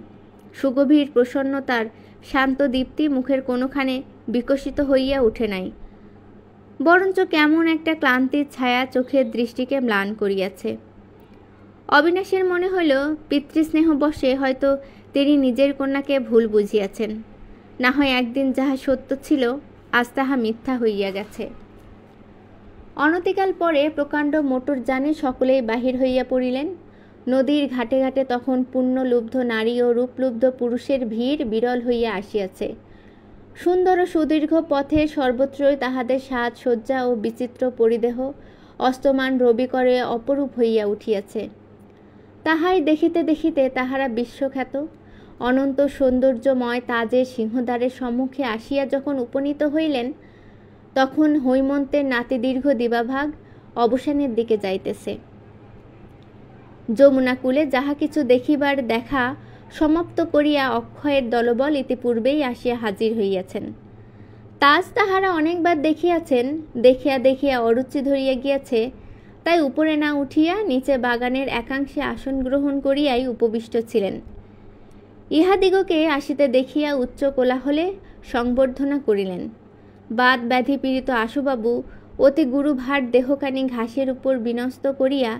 সুগভীর প্রসন্নতার শান্ত দীপ্তি মুখের কোনোখানে বিকশিত হইয়া উঠে নাই, বরঞ্চ কেমন একটা ক্লান্তির ছায়া চোখের দৃষ্টিকে ম্লান করিয়াছে। অবিনাশের মনে হইল পিতৃস্নেহবশে হয়তো তিনি নিজের কন্যাকে ভুল বুঝিয়াছেন, না হয় একদিন যাহা সত্য ছিল আজ তাহা মিথ্যা হইয়া গেছে। অনতিকাল পরে প্রকাণ্ড মোটরযানে সকলেই বাহির হইয়া পড়িলেন। নদীর ঘাটে ঘাটে তখন পুণ্যলুব্ধ নারী ও রূপলুব্ধ পুরুষের ভিড় বিরল হইয়া আসিয়াছে। সুন্দর ও সুদীর্ঘ পথে সর্বত্রই তাহাদের সাজসজ্জা ও বিচিত্র পরিদেহ অস্তমান রবিকরে অপরূপ হইয়া উঠিয়াছে। তাহাই দেখিতে দেখিতে তাহারা বিশ্বখ্যাত অনন্ত সৌন্দর্যময় তাজের সিংহদ্বারের সম্মুখে আসিয়া যখন উপনীত হইলেন, তখন হৈমন্তের নাতিদীর্ঘ দিবাভাগ অবসানের দিকে যাইতেছে। যমুনাকূলে যাহা কিছু দেখিবার দেখা সমাপ্ত করিয়া অক্ষয়ের দলবল ইতিপূর্বেই আসিয়া হাজির হইয়াছেন। তাজ তাহারা অনেকবার দেখিয়াছেন, দেখিয়া দেখিয়া অরুচি ধরিয়া গিয়াছে, তাই উপরে না উঠিয়া নিচে বাগানের একাংশে আসন গ্রহণ করিয়াই উপবিষ্ট ছিলেন। ইহাদিগকে আসিতে দেখিয়া উচ্চ কোলাহলে সংবর্ধনা করিলেন। বাত ব্যাধি পীড়িত আশুবাবু অতি গুরুভার দেহখানি ঘাসের উপর বিনস্ত করিয়া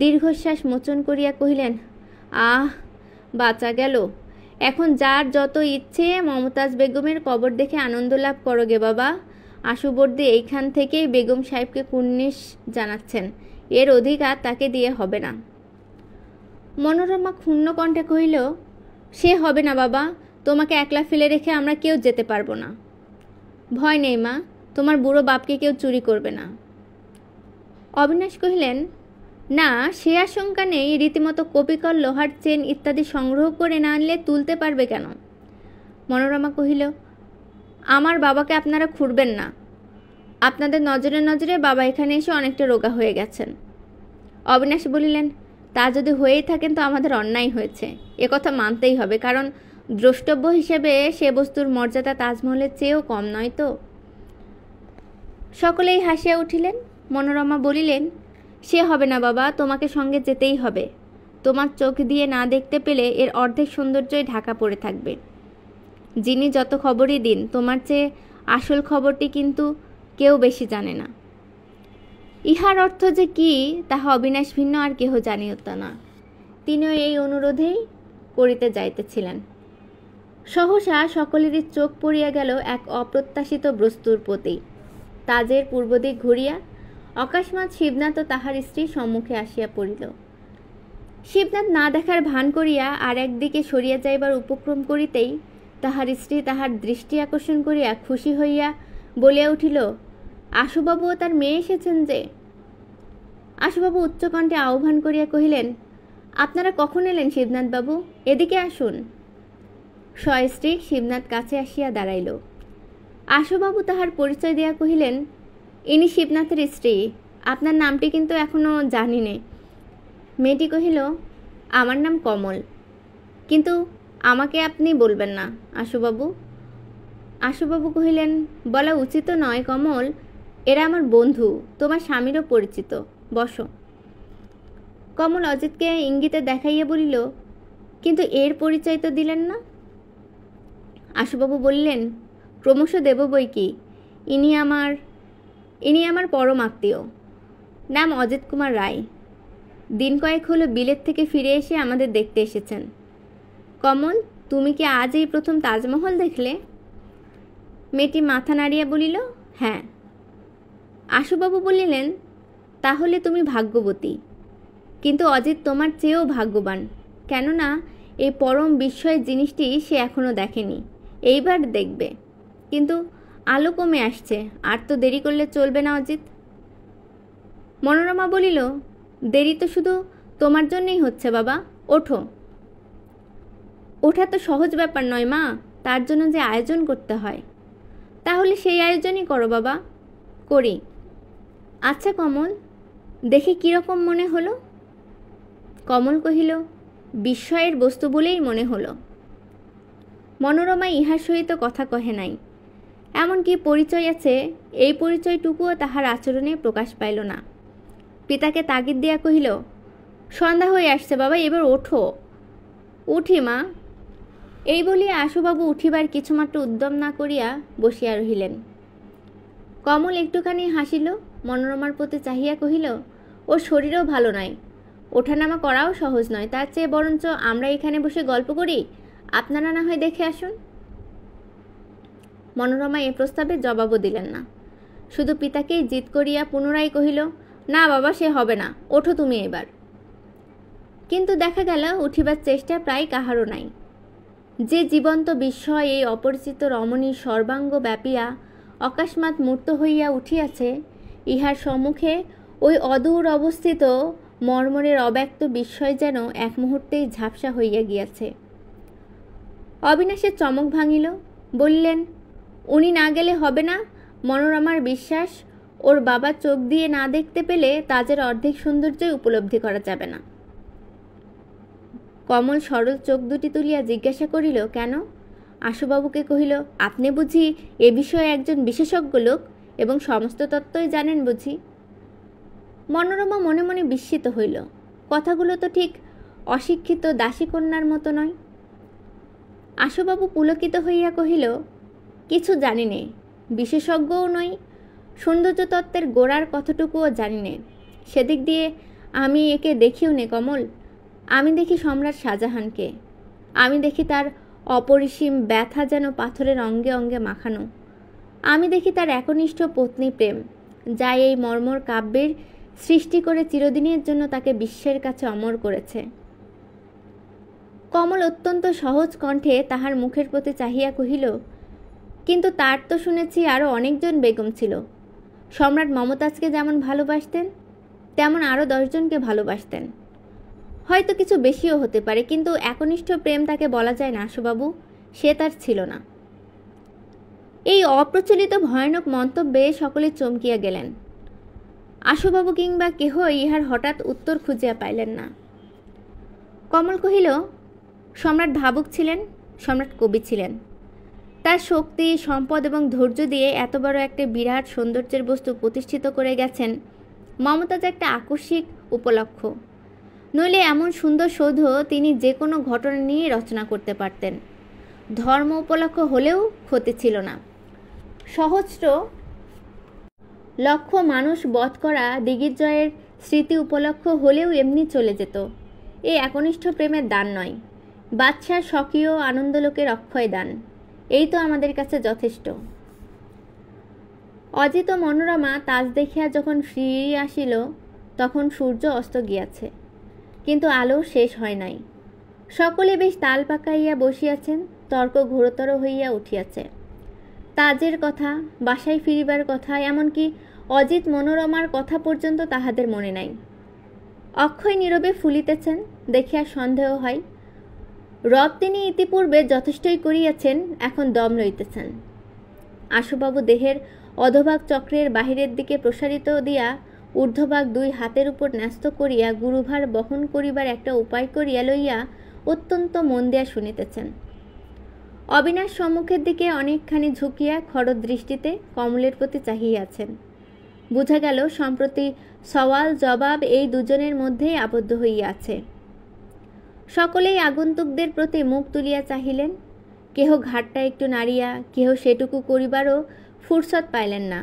দীর্ঘশ্বাস মোচন করিয়া কহিলেন, আহ, বাঁচা গেল। এখন যার যত ইচ্ছে মমতাজ বেগমের কবর দেখে আনন্দ লাভ করো গে বাবা। আশুবর্দী এইখান থেকেই বেগম সাহেবকে কুর্নিশ জানাচ্ছেন, এর অধিকার তাকে দিয়ে হবে না। মনোরমা ক্ষুণ্ণ কণ্ঠে কহিল, সে হবে না বাবা, তোমাকে একলা ফেলে রেখে আমরা কেউ যেতে পারবো না। ভয় নেই মা, তোমার বুড়ো বাপকে কেউ চুরি করবে না। অবিনাশ কহিলেন, না, সে আশঙ্কা নেই, রীতিমতো কপিকল, লোহার চেন ইত্যাদি সংগ্রহ করে না আনলে তুলতে পারবে কেন? মনোরমা কহিল, আমার বাবাকে আপনারা খুঁড়বেন না, আপনাদের নজরে নজরে বাবা এখানে এসে অনেকটা রোগা হয়ে গেছেন। অবিনাশ বলিলেন, তা যদি হয়েই থাকেন তো আমাদের অন্যায় হয়েছে, এ কথা মানতেই হবে, কারণ দ্রষ্টব্য হিসেবে সে বস্তুর মর্যাদা তাজমহলের চেয়েও কম নয় তো। সকলেই হাসিয়া উঠিলেন। মনোরমা বলিলেন, সে হবে না বাবা, তোমাকে সঙ্গে যেতেই হবে। তোমার চোখ দিয়ে না দেখতে পেলে এর অর্ধেক সৌন্দর্যই ঢাকা পড়ে থাকবে। যিনি যত খবরই দিন, তোমার চেয়ে আসল খবরটি কিন্তু কেউ বেশি জানে না। ইহার অর্থ যে কি তাহা অবিনাশ ভিন্ন আর কেহ জানিত না। তিনিও এই অনুরোধেই করিতে যাইতেছিলেন। সহসা সকলেরই চোখ পড়িয়া গেল এক অপ্রত্যাশিত বস্তুর প্রতি। তাজের পূর্বদিক ঘুরিয়া অকস্মাৎ শিবনাথ ও তাহার স্ত্রী সম্মুখে আসিয়া পড়িল। শিবনাথ না দেখার ভান করিয়া আর একদিকে সরিয়া যাইবার উপক্রম করিতেই তাহার স্ত্রী তাহার দৃষ্টি আকর্ষণ করিয়া খুশি হইয়া বলিয়া উঠিল, আশুবাবু ও তার মেয়ে এসেছেন যে। আশুবাবু উচ্চকণ্ঠে আহ্বান করিয়া কহিলেন, আপনারা কখন এলেন শিবনাথ বাবু? এদিকে আসুন। সস্ত্রীক শিবনাথ কাছে আসিয়া দাঁড়াইল। আশুবাবু তাহার পরিচয় দিয়া কহিলেন, ইনি শিবনাথের স্ত্রী। আপনার নামটি কিন্তু এখনও জানি নে। মেয়েটি কহিল, আমার নাম কমল, কিন্তু আমাকে আপনি বলবেন না আশুবাবু। আশুবাবু কহিলেন, বলা উচিত নয় কমল, এরা আমার বন্ধু, তোমার স্বামীরও পরিচিত, বসো। কমল অজিতকে ইঙ্গিতে দেখাইয়া বলিল, কিন্তু এর পরিচয় তো দিলেন না। আশুবাবু বললেন, ক্রমশ দেব বই কি, ইনি আমার পরম আত্মীয়, নাম অজিত কুমার রায়। দিন কয়েক হলো বিলেত থেকে ফিরে এসে আমাদের দেখতে এসেছেন। কমল, তুমি কি আজ এই প্রথম তাজমহল দেখলে? মেয়েটি মাথা নাড়িয়া বলিল, হ্যাঁ। আশুবাবু বলিলেন, তাহলে তুমি ভাগ্যবতী, কিন্তু অজিত তোমার চেয়েও ভাগ্যবান, কেননা এই পরম বিস্ময়ের জিনিসটি সে এখনও দেখেনি, এইবার দেখবে। কিন্তু আলো কমে আসছে, আর তো দেরি করলে চলবে না অজিত। মনোরমা বলিল, দেরি তো শুধু তোমার জন্যই হচ্ছে বাবা, ওঠো। ওঠা তো সহজ ব্যাপার নয় মা, তার জন্য যে আয়োজন করতে হয়। তাহলে সেই আয়োজনই করো বাবা। করি। আচ্ছা কমল, দেখে কীরকম মনে হলো? কমল কহিল, বিস্ময়ের বস্তু বলেই মনে হলো। মনোরমা ইহার সহিত কথা কহে নাই। এমনকি পরিচয় আছে, এই পরিচয়টুকুও তাহার আচরণে প্রকাশ পাইল না। পিতাকে তাগিদ দিয়া কহিল, সন্ধ্যা হয়ে আসছে বাবা, এবার ওঠো। উঠি মা। এই বলিয়া আশুবাবু উঠিবার কিছুমাত্র উদ্যম না করিয়া বসিয়া রহিলেন। কমল একটুখানি হাসিল, মনোরমার প্রতি চাহিয়া কহিল, ওর শরীরও ভালো নয়, ওঠানামা করাও সহজ নয়, তার চেয়ে বরঞ্চ আমরা এখানে বসে গল্প করি, আপনারা না হয় দেখে আসুন। মনোরমা এ প্রস্তাবে জবাবও দিলেন না, শুধু পিতাকেই জিদ করিয়া পুনরায় কহিল, না বাবা, সে হবে না, ওঠো তুমি এবার। কিন্তু দেখা গেল উঠিবার চেষ্টা প্রায় কাহারও নাই। যে জীবন্ত বিস্ময় এই অপরিচিত রমণীর সর্বাঙ্গ ব্যাপিয়া অকস্মাৎ মূর্ত হইয়া উঠিয়াছে, ইহার সম্মুখে ওই অদূর অবস্থিত মর্মরের অব্যক্ত বিস্ময় যেন এক মুহূর্তেই ঝাপসা হইয়া গিয়াছে। অবিনাশের চমক ভাঙিল, বললেন, উনি না গেলে হবে না। মনোরমার বিশ্বাস, ওর বাবা চোখ দিয়ে না দেখতে পেলে তাজের অর্ধেক সৌন্দর্যই উপলব্ধি করা যাবে না। কমল সরল চোখ দুটি তুলিয়া জিজ্ঞাসা করিল, কেন? আশুবাবুকে কহিল, আপনি বুঝি এ বিষয়ে একজন বিশেষজ্ঞ লোক এবং সমস্ত তত্ত্বই জানেন বুঝি? মনোরমা মনে মনে বিস্মিত হইল, কথাগুলো তো ঠিক অশিক্ষিত দাসীকন্যার মতো নয়। আশুবাবু পুলকিত হইয়া কহিল, কিছু জানি নে, বিশেষজ্ঞও নই, সৌন্দর্য তত্ত্বের গোড়ার কতটুকুও জানি নে, সেদিক দিয়ে আমি একে দেখিও নে কমল। আমি দেখি সম্রাট শাহজাহানকে, আমি দেখি তার অপরিসীম ব্যথা যেন পাথরের অঙ্গে অঙ্গে মাখানো, আমি দেখি তার একনিষ্ঠ পত্নী প্রেম, যা এই মর্মর কাব্যের সৃষ্টি করে চিরদিনের জন্য তাকে বিশ্বের কাছে অমর করেছে। কমল অত্যন্ত সহজ কণ্ঠে তাহার মুখের প্রতি চাহিয়া কহিল, কিন্তু তার তো শুনেছি আরও অনেকজন বেগম ছিল। সম্রাট মমতাজকে যেমন ভালোবাসতেন, তেমন আরও 10 জনকে ভালোবাসতেন। হয়তো কিছু বেশিও হতে পারে, কিন্তু একনিষ্ঠ প্রেম তাকে বলা যায় না আশুবাবু, সে তার ছিল না। এই অপ্রচলিত ভয়ানক মন্তব্যে সকলে চমকিয়া গেলেন। আশুবাবু কিংবা কেহ ইহার হঠাৎ উত্তর খুঁজিয়া পাইলেন না। কমল কহিল, সম্রাট ভাবুক ছিলেন, সম্রাট কবি ছিলেন। তার শক্তি, সম্পদ এবং ধৈর্য দিয়ে এত বড় একটা বিরাট সৌন্দর্যের বস্তু প্রতিষ্ঠিত করে গেছেন। মমতাজ একটা আকস্মিক উপলক্ষ, নইলে এমন সুন্দর সৌধ তিনি যে কোনো ঘটনা নিয়ে রচনা করতে পারতেন। ধর্ম উপলক্ষ হলেও ক্ষতি ছিল না। সহস্র লক্ষ মানুষ বধ করা দিগ্বিজয়ের স্মৃতি উপলক্ষ হলেও এমনি চলে যেত। এই একনিষ্ঠ প্রেমের দান নয়, বাদশার স্বকীয় আনন্দলোকের অক্ষয় দান, এই তো আমাদের কাছে যথেষ্ট। অজিত ও মনোরমা তাজ দেখিয়া যখন ফিরিয়া আসিল, তখন সূর্য অস্ত গিয়াছে, কিন্তু আলো শেষ হয় নাই। সকলে বেশ তাল পাকাইয়া বসিয়াছেন, তর্ক ঘোরতর হইয়া উঠিয়াছে। তাজের কথা, বাসায় ফিরিবার কথা, এমনকি অজিত মনোরমার কথা পর্যন্ত তাহাদের মনে নাই। অক্ষয় নীরবে ফুলিতেছেন দেখিয়া সন্দেহ হয়। রব তিনি ইতিপূর্বে যথেষ্টই করিয়াছেন, এখন দম লইতেছেন। আশুবাবু দেহের অধোভাগ চক্রের বাহিরের দিকে প্রসারিত দিয়া ঊর্ধ্বভাগ দুই হাতের উপর ন্যস্ত করিয়া গুরুভার বহন করিবার একটা উপায় করিয়া লইয়া অত্যন্ত মন দিয়া শুনিতেছেন। অবিনাশ সম্মুখের দিকে অনেকখানি ঝুঁকিয়া খড় দৃষ্টিতে কমলের প্রতি চাহিয়াছেন। বোঝা গেল সম্প্রতি সওয়াল জবাব এই দুজনের মধ্যেই আবদ্ধ হইয়াছে। সকলেই আগন্তুকদের প্রতি মুখ তুলিয়া চাহিলেন। কেহ ঘাটটা একটু নাড়িয়া, কেহ সেটুকু করিবারও ফুরসত পাইলেন না।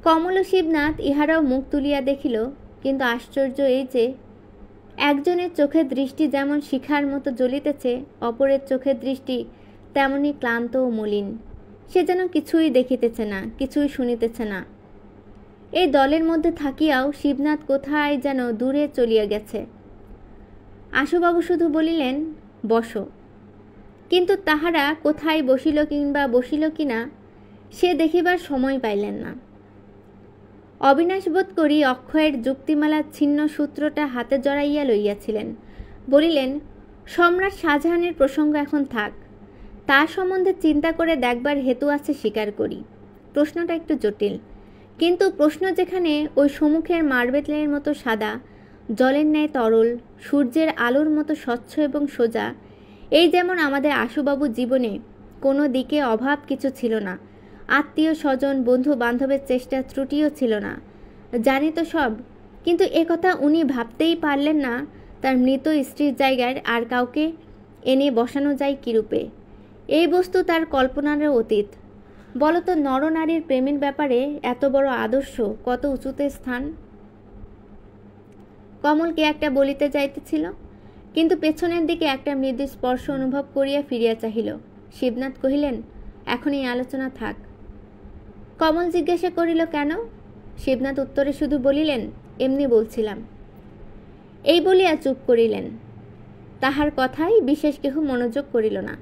কমল ও শিবনাথ ইহারাও মুখ তুলিয়া দেখিল, কিন্তু আশ্চর্য এই যে একজনের চোখের দৃষ্টি যেমন শিখার মতো জ্বলিতেছে, অপরের চোখের দৃষ্টি তেমনি ক্লান্ত ও মলিন। সে যেন কিছুই দেখিতেছে না, কিছুই শুনিতেছে না। এই দলের মধ্যে থাকিয়াও শিবনাথ কোথায় যেন দূরে চলিয়া গেছে। আশুবাবু শুধু বলিলেন, বসো। কিন্তু তাহারা কোথায় বসিল কিংবা বসিল কিনা সে দেখিবার সময় পাইলেন না। অবিনাশ বোধ করি অক্ষয়ের যুক্তিমালার ছিন্ন সূত্রটা হাতে জড়াইয়া লইয়াছিলেন। বলিলেন, সম্রাট শাহজাহানের প্রসঙ্গ এখন থাক, তার সম্বন্ধে চিন্তা করে দেখবার হেতু আছে স্বীকার করি। প্রশ্নটা একটু জটিল, কিন্তু প্রশ্ন যেখানে ওই সম্মুখের মার্বেলের মতো সাদা, জলের ন্যায় তরল, সূর্যের আলোর মতো স্বচ্ছ এবং সোজা, এই যেমন আমাদের আশুবাবু জীবনে কোনো দিকে অভাব কিছু ছিল না, আত্মীয় স্বজন বন্ধু বান্ধবের চেষ্টা ত্রুটিও ছিল না, জানি তো সব, কিন্তু একথা উনি ভাবতেই পারলেন না তার মৃত স্ত্রীর জায়গায় আর কাউকে এনে বসানো যায় কীরূপে। এই বস্তু তার কল্পনারও অতীত। বলতো, নরনারীর প্রেমের ব্যাপারে এত বড় আদর্শ কত উঁচুতে স্থান। কমলকে একটা বলিতে যাইতেছিল, কিন্তু পেছনের দিকে একটা মৃদু স্পর্শ অনুভব করিয়া ফিরিয়া চাহিল। শিবনাথ কহিলেন, এখন এই আলোচনা থাক। কমল জিজ্ঞাসা করিল, কেন? শিবনাথ উত্তরে শুধু বলিলেন, এমনি বলছিলাম। এই বলিয়া চুপ করিলেন। তাহার কথায় বিশেষ কেহ মনোযোগ করিল না।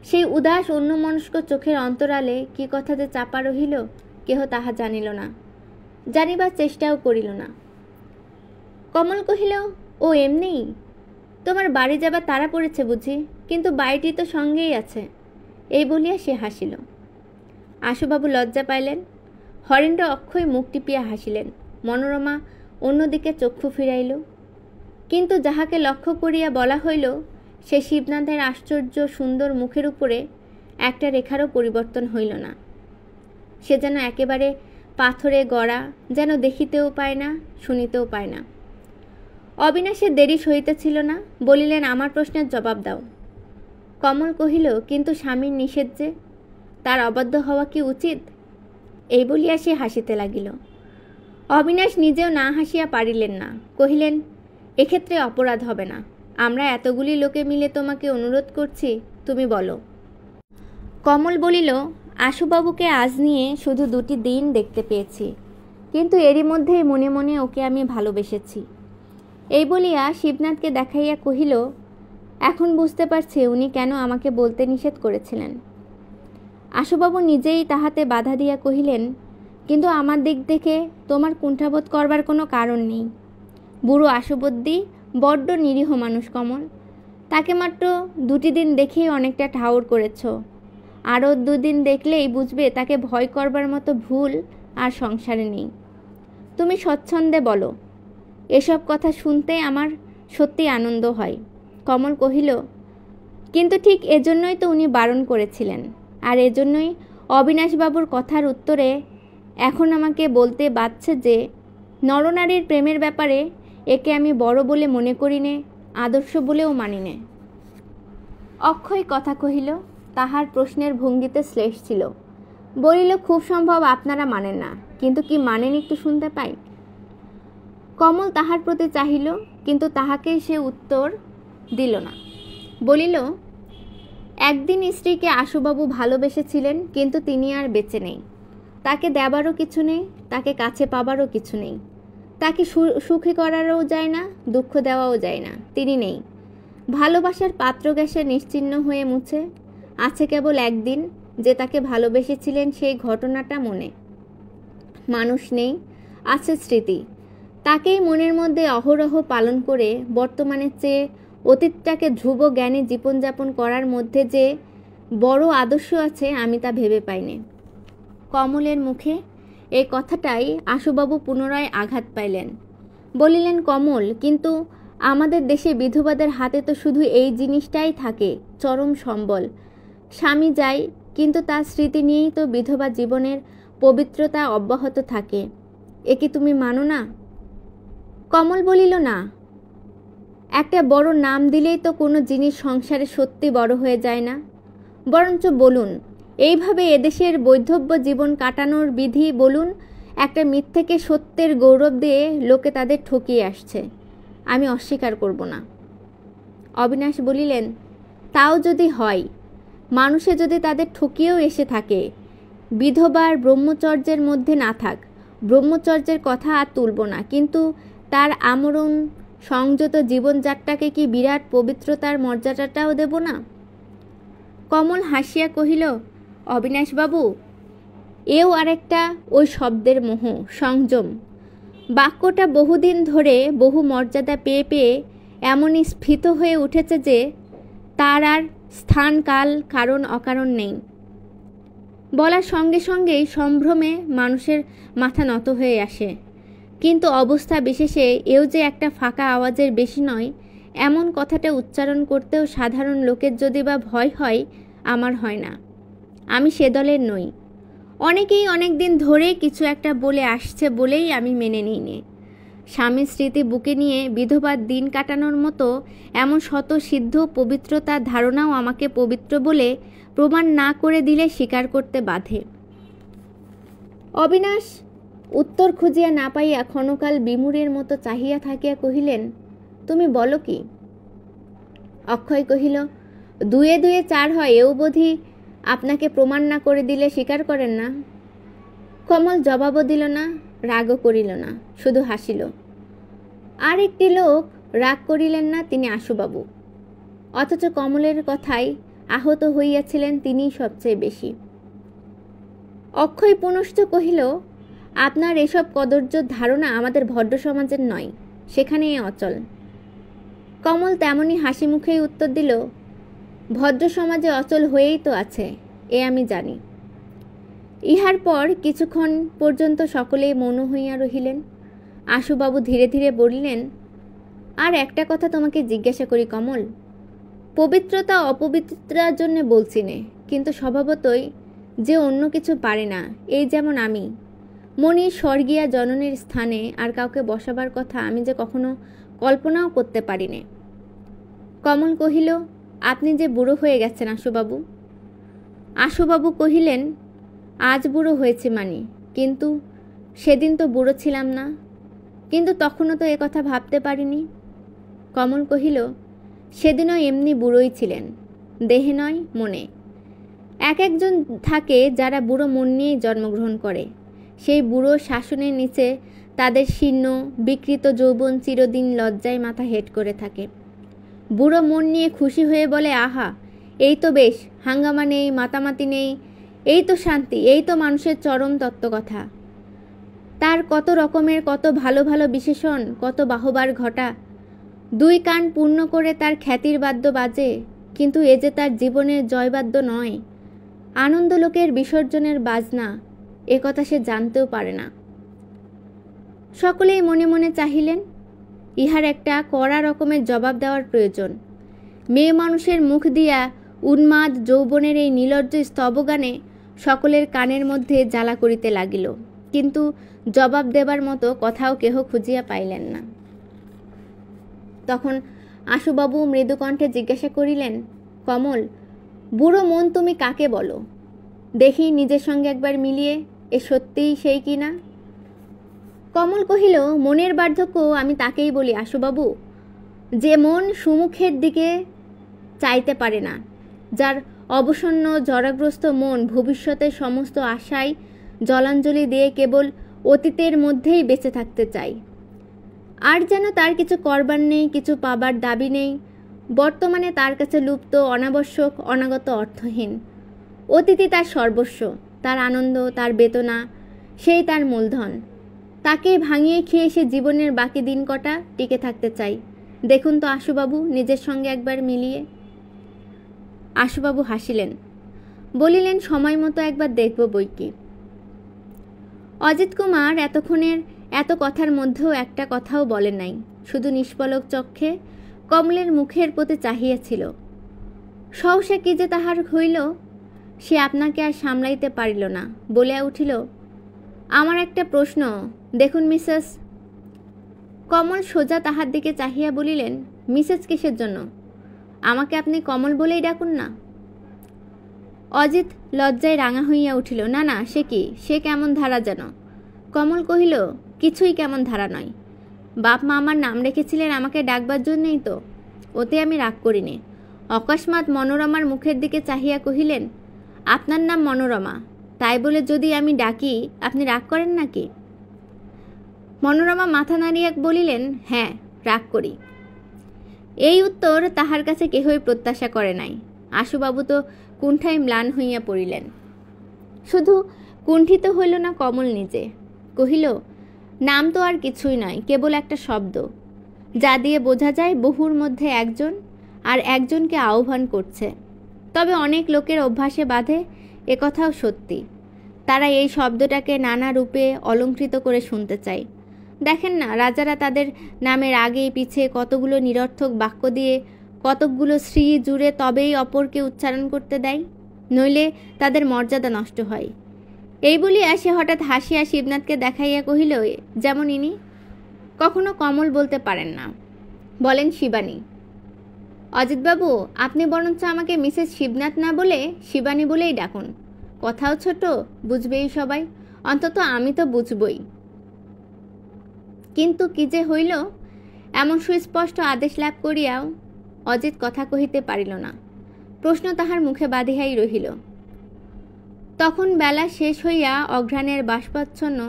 সেই উদাস অন্যমনস্ক চোখের অন্তরালে কি কথা যে চাপা রহিল কেহ তাহা জানিল না, জানিবার চেষ্টাও করিল না। কমল কহিল, ও এমনি? তোমার বাড়ি যাবার তাড়া পড়েছে বুঝি? কিন্তু বাড়িটি তো সঙ্গেই আছে। এই বলিয়া সে হাসিল। আশুবাবু লজ্জা পাইলেন। হরেন্দ্র অক্ষয় মুখ টিপিয়া হাসিলেন। মনোরমা অন্যদিকে চক্ষু ফিরাইল। কিন্তু যাহাকে লক্ষ্য করিয়া বলা হইল, সে শিবনাথের আশ্চর্য সুন্দর মুখের উপরে একটা রেখারও পরিবর্তন হইল না। সে যেন একেবারে পাথরে গড়া, যেন দেখিতেও পায় না, শুনিতেও পায় না। অবিনাশের দেরি সহিতেছিল না, বলিলেন, আমার প্রশ্নের জবাব দাও। কমল কহিল, কিন্তু স্বামীর নিষেধ যে, তার অবাধ্য হওয়া কি উচিত? এই বলিয়া সে হাসিতে লাগিল। অবিনাশ নিজেও না হাসিয়া পারিলেন না, কহিলেন, এক্ষেত্রে অপরাধ হবে না। আমরা এতগুলি লোকে মিলে তোমাকে অনুরোধ করছি, তুমি বলো। কমল বলিল, আশুবাবুকে আজ নিয়ে শুধু 2টি দিন দেখতে পেয়েছি, কিন্তু এরই মধ্যে মনে মনে ওকে আমি ভালোবেসেছি। এই বলিয়া শিবনাথকে দেখাইয়া কহিল, এখন বুঝতে পারছি উনি কেন আমাকে বলতে নিষেধ করেছিলেন। আশুবাবু নিজেই তাহাতে বাধা দিয়া কহিলেন, কিন্তু আমার দিক দেখে তোমার কুণ্ঠাবোধ করবার কোনো কারণ নেই। বুড়ো আশুবদ্দি বড্ড নিরীহ মানুষ কমল, তাকে মাত্র 2টি দিন দেখেই অনেকটা ঠাউর করেছ। আরও 2 দিন দেখলেই বুঝবে তাকে ভয় করবার মতো ভুল আর সংসারে নেই। তুমি স্বচ্ছন্দে বলো। এসব কথা শুনতে আমার সত্যি আনন্দ হয়। কমল কহিল, কিন্তু ঠিক এজন্যই তো উনি বারণ করেছিলেন, আর এজন্যই অবিনাশবাবুর কথার উত্তরে এখন আমাকে বলতে বাধছে যে নরনারীর প্রেমের ব্যাপারে একে আমি বড় বলে মনে করি নে, আদর্শ বলেও মানি নে। অক্ষয় কথা কহিল, তাহার প্রশ্নের ভঙ্গিতে শ্লেষ ছিল। বলিল, খুব সম্ভব আপনারা মানেন না, কিন্তু কি মানেন একটু শুনতে পাই। কমল তাহার প্রতি চাহিল, কিন্তু তাহাকে সে উত্তর দিল না। বলিল, একদিন স্ত্রীকে আশুবাবু ভালোবেসেছিলেন, কিন্তু তিনি আর বেঁচে নেই। তাকে দেবারও কিছু নেই, তাকে কাছে পাবারও কিছু নেই, তাকে সুখী করারও যায় না, দুঃখ দেওয়াও যায় না, তিনি নেই। ভালোবাসার পাত্র গ্যাসে নিশ্চিহ্ন হয়ে মুছে আছে কেবল একদিন যে তাকে ভালোবেসেছিলেন সেই ঘটনাটা মনে। মানুষ নেই, আছে স্মৃতি। তাকেই মনের মধ্যে অহরহ পালন করে বর্তমানের চেয়ে অতীতটাকে ধ্রুব জ্ঞানে জীবনযাপন করার মধ্যে যে বড় আদর্শ আছে আমি তা ভেবে পাইনি। কমলের মুখে। এই কথাটাই আশুবাবু পুনরায় আঘাত পাইলেন। বলিলেন, কমল, কিন্তু আমাদের দেশে বিধবাদের হাতে তো শুধু এই জিনিসটাই থাকে, চরম সম্বল। স্বামী যায়, কিন্তু তার স্মৃতি নিয়েই তো বিধবা জীবনের পবিত্রতা অব্যাহত থাকে। এ কি তুমি মানো না? কমল বলিল, না। একটা বড় নাম দিলেই তো কোনো জিনিস সংসারে সত্যি বড় হয়ে যায় না। বরঞ্চ বলুন, এইভাবে এদেশের বৈধব্য জীবন কাটানোর বিধি বলুন। একটা মিথ্যেকে সত্যের গৌরব দিয়ে লোকে তাদের ঠকিয়ে আসছে। আমি অস্বীকার করব না। অবিনাশ বলিলেন, তাও যদি হয়, মানুষে যদি তাদের ঠকিয়েও এসে থাকে, বিধবার ব্রহ্মচর্যের মধ্যে না থাক, ব্রহ্মচর্যের কথা আর তুলব না, কিন্তু তার আমরণ সংযত জীবনযাত্রাকে কি বিরাট পবিত্রতার মর্যাদাটাও দেব না? কমল হাসিয়া কহিল, অবিনাশবাবু, এও আরেকটা ওই শব্দের মোহ, সংযম। বাক্যটা বহুদিন ধরে বহু মর্যাদা পেয়ে পেয়ে এমনই স্ফীত হয়ে উঠেছে যে তার আর স্থান, কাল, কারণ অকারণ নেই। বলার সঙ্গে সঙ্গেই সম্ভ্রমে মানুষের মাথা নত হয়ে আসে, কিন্তু অবস্থা বিশেষে এও যে একটা ফাঁকা আওয়াজের বেশি নয়, এমন কথাটা উচ্চারণ করতেও সাধারণ লোকের যদি বা ভয় হয়, আমার হয় না। আমি সে দলের নই। অনেকেই অনেক দিন ধরে কিছু একটা বলে আসছে বলেই আমি মেনে নিইনি। স্বামীর স্মৃতি বুকে নিয়ে বিধবার দিন কাটানোর মতো এমন স্বতঃসিদ্ধ পবিত্রতার ধারণাও আমাকে পবিত্র বলে প্রমাণ না করে দিলে স্বীকার করতে বাধে। অবিনাশ উত্তর খুঁজিয়া না পাইয়া ক্ষণকাল বিমূঢ়ের মতো চাহিয়া থাকিয়া কহিলেন, তুমি বলো কি? অক্ষয় কহিল, দুয়ে দুয়ে চার হয়, এও বোধি আপনাকে প্রমাণ না করে দিলে স্বীকার করেন না। কমল জবাবও দিল না, রাগও করিল না, শুধু হাসিল। আর একটি লোক রাগ করিলেন না, তিনি আশুবাবু। অথচ কমলের কথায় আহত হইয়াছিলেন তিনিই সবচেয়ে বেশি। অক্ষয় পুনশ্চ কহিল, আপনার এসব কদর্য ধারণা আমাদের ভদ্র সমাজের নয়, সেখানে অচল। কমল তেমনি হাসি মুখেই উত্তর দিল, ভদ্র সমাজে অচল হয়েই তো আছে, এ আমি জানি। ইহার পর কিছুক্ষণ পর্যন্ত সকলেই মৌন হইয়া রহিলেন। আশুবাবু ধীরে ধীরে বলিলেন, আর একটা কথা তোমাকে জিজ্ঞাসা করি কমল। পবিত্রতা অপবিত্রতার জন্য বলছি নে, কিন্তু স্বভাবতই যে অন্য কিছু পারে না, এই যেমন আমি, মনির স্বর্গীয়া জননীর স্থানে আর কাউকে বসাবার কথা আমি যে কখনো কল্পনাও করতে পারি নে। কমল কহিল, আপনি যে বুড়ো হয়ে গেছেন আশুবাবু। আশুবাবু কহিলেন, আজ বুড়ো হয়েছে মানি, কিন্তু সেদিন তো বুড়ো ছিলাম না, কিন্তু তখনও তো কথা ভাবতে পারিনি। কমল কহিল, সেদিনও এমনি বুড়োই ছিলেন, দেহে নয় মনে। এক একজন থাকে যারা বুড়ো মন নিয়েই জন্মগ্রহণ করে, সেই বুড়ো শাসনের নিচে তাদের শীর্ণ বিকৃত যৌবন চিরদিন লজ্জায় মাথা হেঁট করে থাকে। বুড়ো মন নিয়ে খুশি হয়ে বলে, আহা, এই তো বেশ, হাঙ্গামা নেই, মাতামাতি নেই, এই তো শান্তি, এই তো মানুষের চরম তত্ত্বকথা। তার কত রকমের কত ভালো ভালো বিশেষণ, কত বাহবার ঘটা। দুই কান পূর্ণ করে তার খ্যাতির বাদ্য বাজে, কিন্তু এ যে তার জীবনের জয়বাদ্য নয়, আনন্দলোকের বিসর্জনের বাজনা, এ কথা সে জানতেও পারে না। সকলেই মনে মনে চাহিলেন, ইহার একটা কড়া রকমের জবাব দেওয়ার প্রয়োজন। মেয়ে মানুষের মুখ দিয়া উন্মাদ যৌবনের এই নির্লজ্জ স্তবগানে সকলের কানের মধ্যে জ্বালা করিতে লাগিল, কিন্তু জবাব দেবার মতো কথাও কেহ খুঁজিয়া পাইলেন না। তখন আশুবাবু মৃদুকণ্ঠে জিজ্ঞাসা করিলেন, কমল, বুড়ো মন তুমি কাকে বলো? দেখি নিজের সঙ্গে একবার মিলিয়ে, এ সত্যিই সেই কি না? কমল কহিল, মনের বার্ধক্য আমি তাকেই বলি আশুবাবু, যে মন সুমুখের দিকে চাইতে পারে না, যার অবসন্ন জরাগ্রস্ত মন ভবিষ্যতের সমস্ত আশায় জলাঞ্জলি দিয়ে কেবল অতীতের মধ্যেই বেঁচে থাকতে চায়, আর যেন তার কিছু করবার নেই, কিছু পাবার দাবি নেই। বর্তমানে তার কাছে লুপ্ত, অনাবশ্যক, অনাগত, অর্থহীন। অতীতই তার সর্বস্ব, তার আনন্দ, তার বেদনা, সেই তার মূলধন। তাকে ভাঙিয়ে খেয়ে সে জীবনের বাকি দিন কটা টিকে থাকতে চাই। দেখুন তো আশুবাবু, নিজের সঙ্গে একবার মিলিয়ে। আশুবাবু হাসিলেন, বলিলেন, সময় মতো একবার দেখব বই কি। অজিত কুমার এতক্ষণের এত কথার মধ্যেও একটা কথাও বলেন নাই, শুধু নিষ্পলক চক্ষে কমলের মুখের প্রতি চাহিয়াছিল। সহসা কি যে তাহার হইল, সে আপনাকে আর সামলাইতে পারিল না, বলিয়া উঠিল, আমার একটা প্রশ্ন, দেখুন মিসেস। কমল সোজা তাহার দিকে চাহিয়া বলিলেন, মিসেস কিসের জন্য? আমাকে আপনি কমল বলেই ডাকুন না। অজিত লজ্জায় রাঙা হইয়া উঠিল, না না, সে কি, সে কেমন ধারা যেন। কমল কহিল, কিছুই কেমন ধারা নয়, বাপ মা আমার নাম রেখেছিলেন আমাকে ডাকবার জন্যই তো, ওতে আমি রাগ করিনি। অকস্মাৎ মনোরমার মুখের দিকে চাহিয়া কহিলেন, আপনার নাম মনোরমা, তাই বলে যদি আমি ডাকি আপনি রাগ করেন নাকি? মনোরমা মাথা নাড়িয়া বলিলেন, হ্যাঁ, রাগ করি। এই উত্তর তাহার কাছে কেহই প্রত্যাশা করে নাই। আশুবাবু তো কুণ্ঠায় ম্লান হইয়া পড়িলেন। শুধু কুণ্ঠিত হইল না কমল নিজে, কহিল, নাম তো আর কিছুই নয়, কেবল একটা শব্দ, যা দিয়ে বোঝা যায় বহুর মধ্যে একজন আর একজনকে আহ্বান করছে। তবে অনেক লোকের অভ্যাসে বাধে, একথাও সত্যি। তারা এই শব্দটাকে নানা রূপে অলঙ্কৃত করে শুনতে চায়। দেখেন না, রাজারা তাদের নামের আগে পিছে কতগুলো নিরর্থক বাক্য দিয়ে কতকগুলো শ্রী জুড়ে তবেই অপরকে উচ্চারণ করতে দেয়, নইলে তাদের মর্যাদা নষ্ট হয়। এই বলিয়া সে হঠাৎ হাসিয়া শিবনাথকে দেখাইয়া কহিল, যেমন ইনি কখনো কমল বলতে পারেন না, বলেন শিবানী। অজিতবাবু, আপনি বরঞ্চ আমাকে মিসেস শিবনাথ না বলে শিবানী বলেই ডাকুন, কথাও ছোট, বুঝবেই সবাই, অন্তত আমি তো বুঝবই। কিন্তু কি যে হইল, এমন সুস্পষ্ট আদেশ লাভ করিয়াও অজিত কথা কহিতে পারিল না। প্রশ্ন তাহার মুখে বাঁধিয়াই রহিল। তখন বেলা শেষ হইয়া অঘ্রাণের বাষ্পাচ্ছন্ন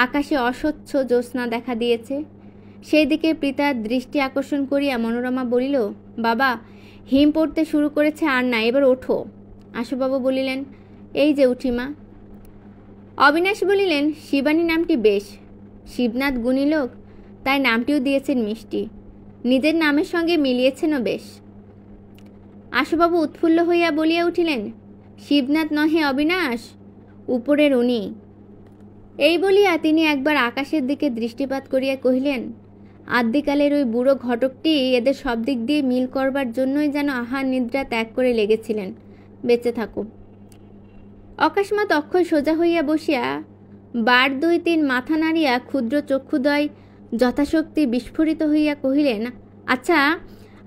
আকাশে অস্বচ্ছ জ্যোৎস্না দেখা দিয়েছে। সেই দিকে পিতার দৃষ্টি আকর্ষণ করিয়া মনোরমা বলিল, বাবা, হিম পড়তে শুরু করেছে, আর না, এবার ওঠো। আশুবাবু বলিলেন, এই যে উঠি মা। অবিনাশ বলিলেন, শিবানী নামটি বেশ, শিবনাথ গুণী লোক, তাই নামটিও দিয়েছেন মিষ্টি, নিজের নামের সঙ্গে মিলিয়েছেনও বেশ। আশুবাবু উৎফুল্ল হইয়া বলিয়া উঠিলেন, শিবনাথ নহে অবিনাশ, উপরের উনি। এই বলিয়া তিনি একবার আকাশের দিকে দৃষ্টিপাত করিয়া কহিলেন, আদ্যিকালের ওই বুড়ো ঘটকটি এদের সব দিক দিয়ে মিল করবার জন্যই যেন আহার নিদ্রা ত্যাগ করে লেগেছিলেন, বেঁচে থাকো। অকস্মাৎ অক্ষয় সোজা হইয়া বসিয়া বার দুই তিন মাথা নাড়িয়া ক্ষুদ্র চক্ষুদ্বয় যথাশক্তি বিস্ফোরিত হইয়া কহিলেন, আচ্ছা,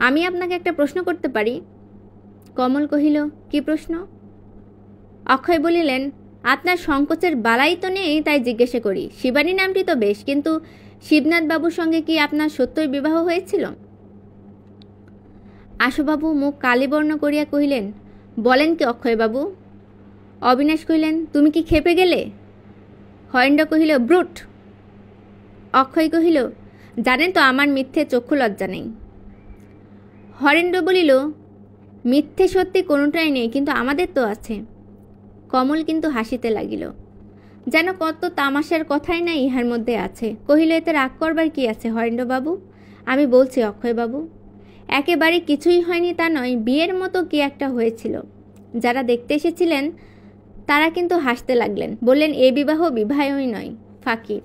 আমি আপনাকে একটা প্রশ্ন করতে পারি? কমল কহিল, কি প্রশ্ন? অক্ষয় বলিলেন, আপনার সংকোচের বালাই তো নেই, তাই জিজ্ঞেস করি। শিবানী নামটি তো বেশ, কিন্তু শিবনাথ বাবুর সঙ্গে কি আপনার সত্যই বিবাহ হয়েছিল? আশুবাবু মুখ কালিবর্ণ করিয়া কহিলেন, বলেন কি অক্ষয়বাবু? অবিনাশ কহিলেন, তুমি কি খেপে গেলে? হরেন্দ্র কহিল, ব্রুট। অক্ষয় কহিল, জানেন তো আমার মিথ্যে চক্ষু লজ্জা নেই। হরেন্দ্র বলিল, মিথ্যে সত্যি কোনোটাই নেই, কিন্তু আমাদের তো আছে। কমল কিন্তু হাসিতে লাগিল, যেন কত তামাশার কথাই না ইহার মধ্যে আছে। কহিল, এতে রাগ করবার কি আছে হরেন্দ্রবাবু? আমি বলছি অক্ষয়বাবু, একেবারে কিছুই হয়নি তা নয়, বিয়ের মতো কি একটা হয়েছিল। যারা দেখতে এসেছিলেন তারা কিন্তু হাসতে লাগলেন, বললেন, এ বিবাহ বিবাহই নয়, ফাঁকি।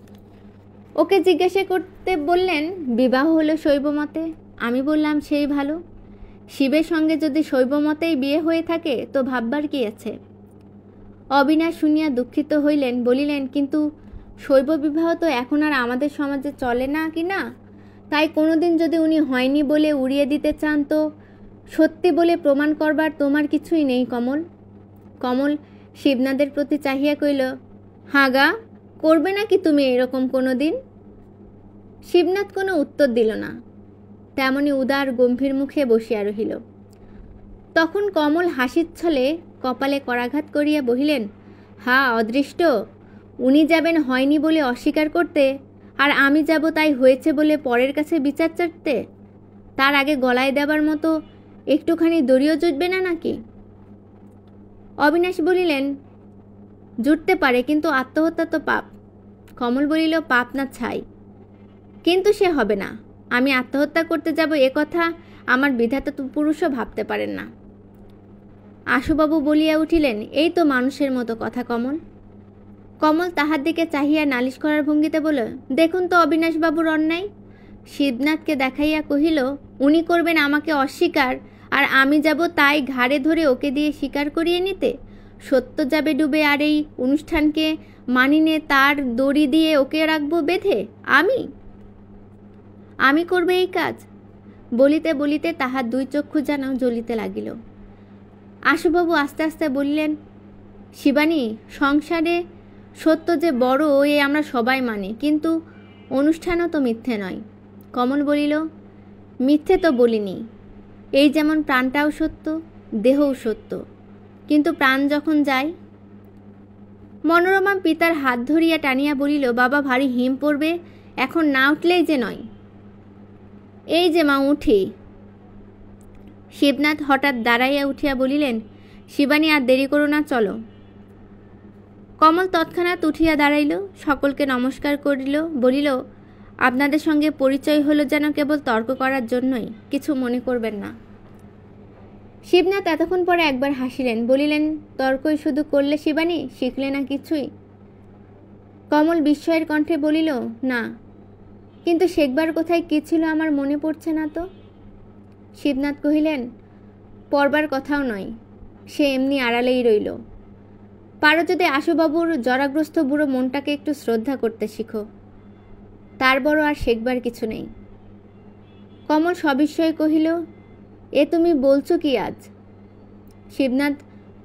ওকে জিজ্ঞাসা করতে বললেন, বিবাহ হলো শৈব মতে। আমি বললাম, সেই ভালো, শিবের সঙ্গে যদি শৈব মতেই বিয়ে হয়ে থাকে তো ভাববার কি আছে। অবিনাশ শুনিয়া দুঃখিত হইলেন, বলিলেন, কিন্তু শৈব বিবাহ তো এখন আর আমাদের সমাজে চলে না কি না, তাই কোনোদিন যদি উনি হয়নি বলে উড়িয়ে দিতে চান তো সত্যি বলে প্রমাণ করবার তোমার কিছুই নেই কমল। কমল শিবনাথের প্রতি চাহিয়া কইল, হাগা, করবে নাকি তুমি এরকম কোনো দিন? শিবনাথ কোনো উত্তর দিল না, তেমনি উদার গম্ভীর মুখে বসিয়া রহিল। তখন কমল হাসির ছলে কপালে করাঘাত করিয়া বহিলেন, হা অদৃষ্ট, উনি যাবেন হয়নি বলে অস্বীকার করতে, আর আমি যাব তাই হয়েছে বলে পরের কাছে বিচার চাটতে। তার আগে গলায় দেবার মতো একটুখানি দড়িও জুটবে না নাকি? অবিনাশ বলিলেন, জুটতে পারে, কিন্তু আত্মহত্যা তো পাপ। কমল বলিল, পাপ না ছাই, কিন্তু সে হবে না। আমি আত্মহত্যা করতে যাব এ কথা আমার বিধাতা তো পুরুষও ভাবতে পারেন না। আশুবাবু বলিয়া উঠিলেন, এই তো মানুষের মতো কথা কমল। কমল তাহার দিকে চাহিয়া নালিশ করার ভঙ্গিতে বলল, দেখুন তো অবিনাশবাবুর অন্যায়। শিবনাথকে দেখাইয়া কহিল, উনি করবেন আমাকে অস্বীকার, আর আমি যাব তাই ঘাড়ে ধরে ওকে দিয়ে স্বীকার করিয়ে নিতে? সত্য যাবে ডুবে, আর এই অনুষ্ঠানকে মানিনে তার দড়ি দিয়ে ওকে রাখবো বেঁধে? আমি করবে এই কাজ? বলিতে বলিতে তাহার দুই চক্ষু যেন জ্বলিতে লাগিল। আশুবাবু আস্তে আস্তে বললেন, শিবানী, সংসারে সত্য যে বড় এ আমরা সবাই মানি, কিন্তু অনুষ্ঠানও তো মিথ্যে নয়। কমল বলিল, মিথ্যে তো বলিনি। এই যেমন প্রাণটাও সত্য, দেহও সত্য, কিন্তু প্রাণ যখন যায়। মনোরমা পিতার হাত ধরিয়া টানিয়া বলিল, বাবা, ভারী হিম পড়বে, এখন না উঠলেই যে নয়। এই যে মা, উঠি। শিবনাথ হঠাৎ দাঁড়াইয়া উঠিয়া বলিলেন, শিবানী, আর দেরি করো না, চলো। কমল তৎক্ষণাৎ উঠিয়া দাঁড়াইল, সকলকে নমস্কার করিল, বলিল, আপনাদের সঙ্গে পরিচয় হলো যেন কেবল তর্ক করার জন্যই, কিছু মনে করবেন না। শিবনাথ এতক্ষণ পরে একবার হাসিলেন, বলিলেন, তর্কই শুধু করলে শিবানী, শিখলে না কিছুই? কমল বিস্ময়ের কণ্ঠে বলিল, না, কিন্তু শেখবার কোথায় কী ছিল আমার মনে পড়ছে না তো। শিবনাথ কহিলেন, পড়বার কথাও নয়, সে এমনি আড়ালেই রইল। পারো যদি আশুবাবুর জরাগ্রস্ত বুড়ো মনটাকে একটু শ্রদ্ধা করতে শিখো, তার বড় আর শেখবার কিছু নেই। কমল সবিস্ময়ে কহিল, এ তুমি বলছো কি আজ? শিবনাথ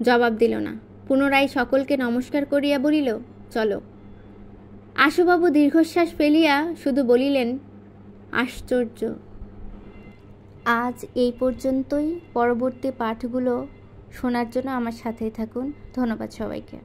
জবাব দিল না, পুনরায় সকলকে নমস্কার করিয়া বলিল, চলো। আশুবাবু দীর্ঘশ্বাস ফেলিয়া শুধু বলিলেন, আশ্চর্য। আজ এই পর্যন্তই। পরবর্তী পাঠগুলো শোনার জন্য আমার সাথেই থাকুন। ধন্যবাদ সবাইকে।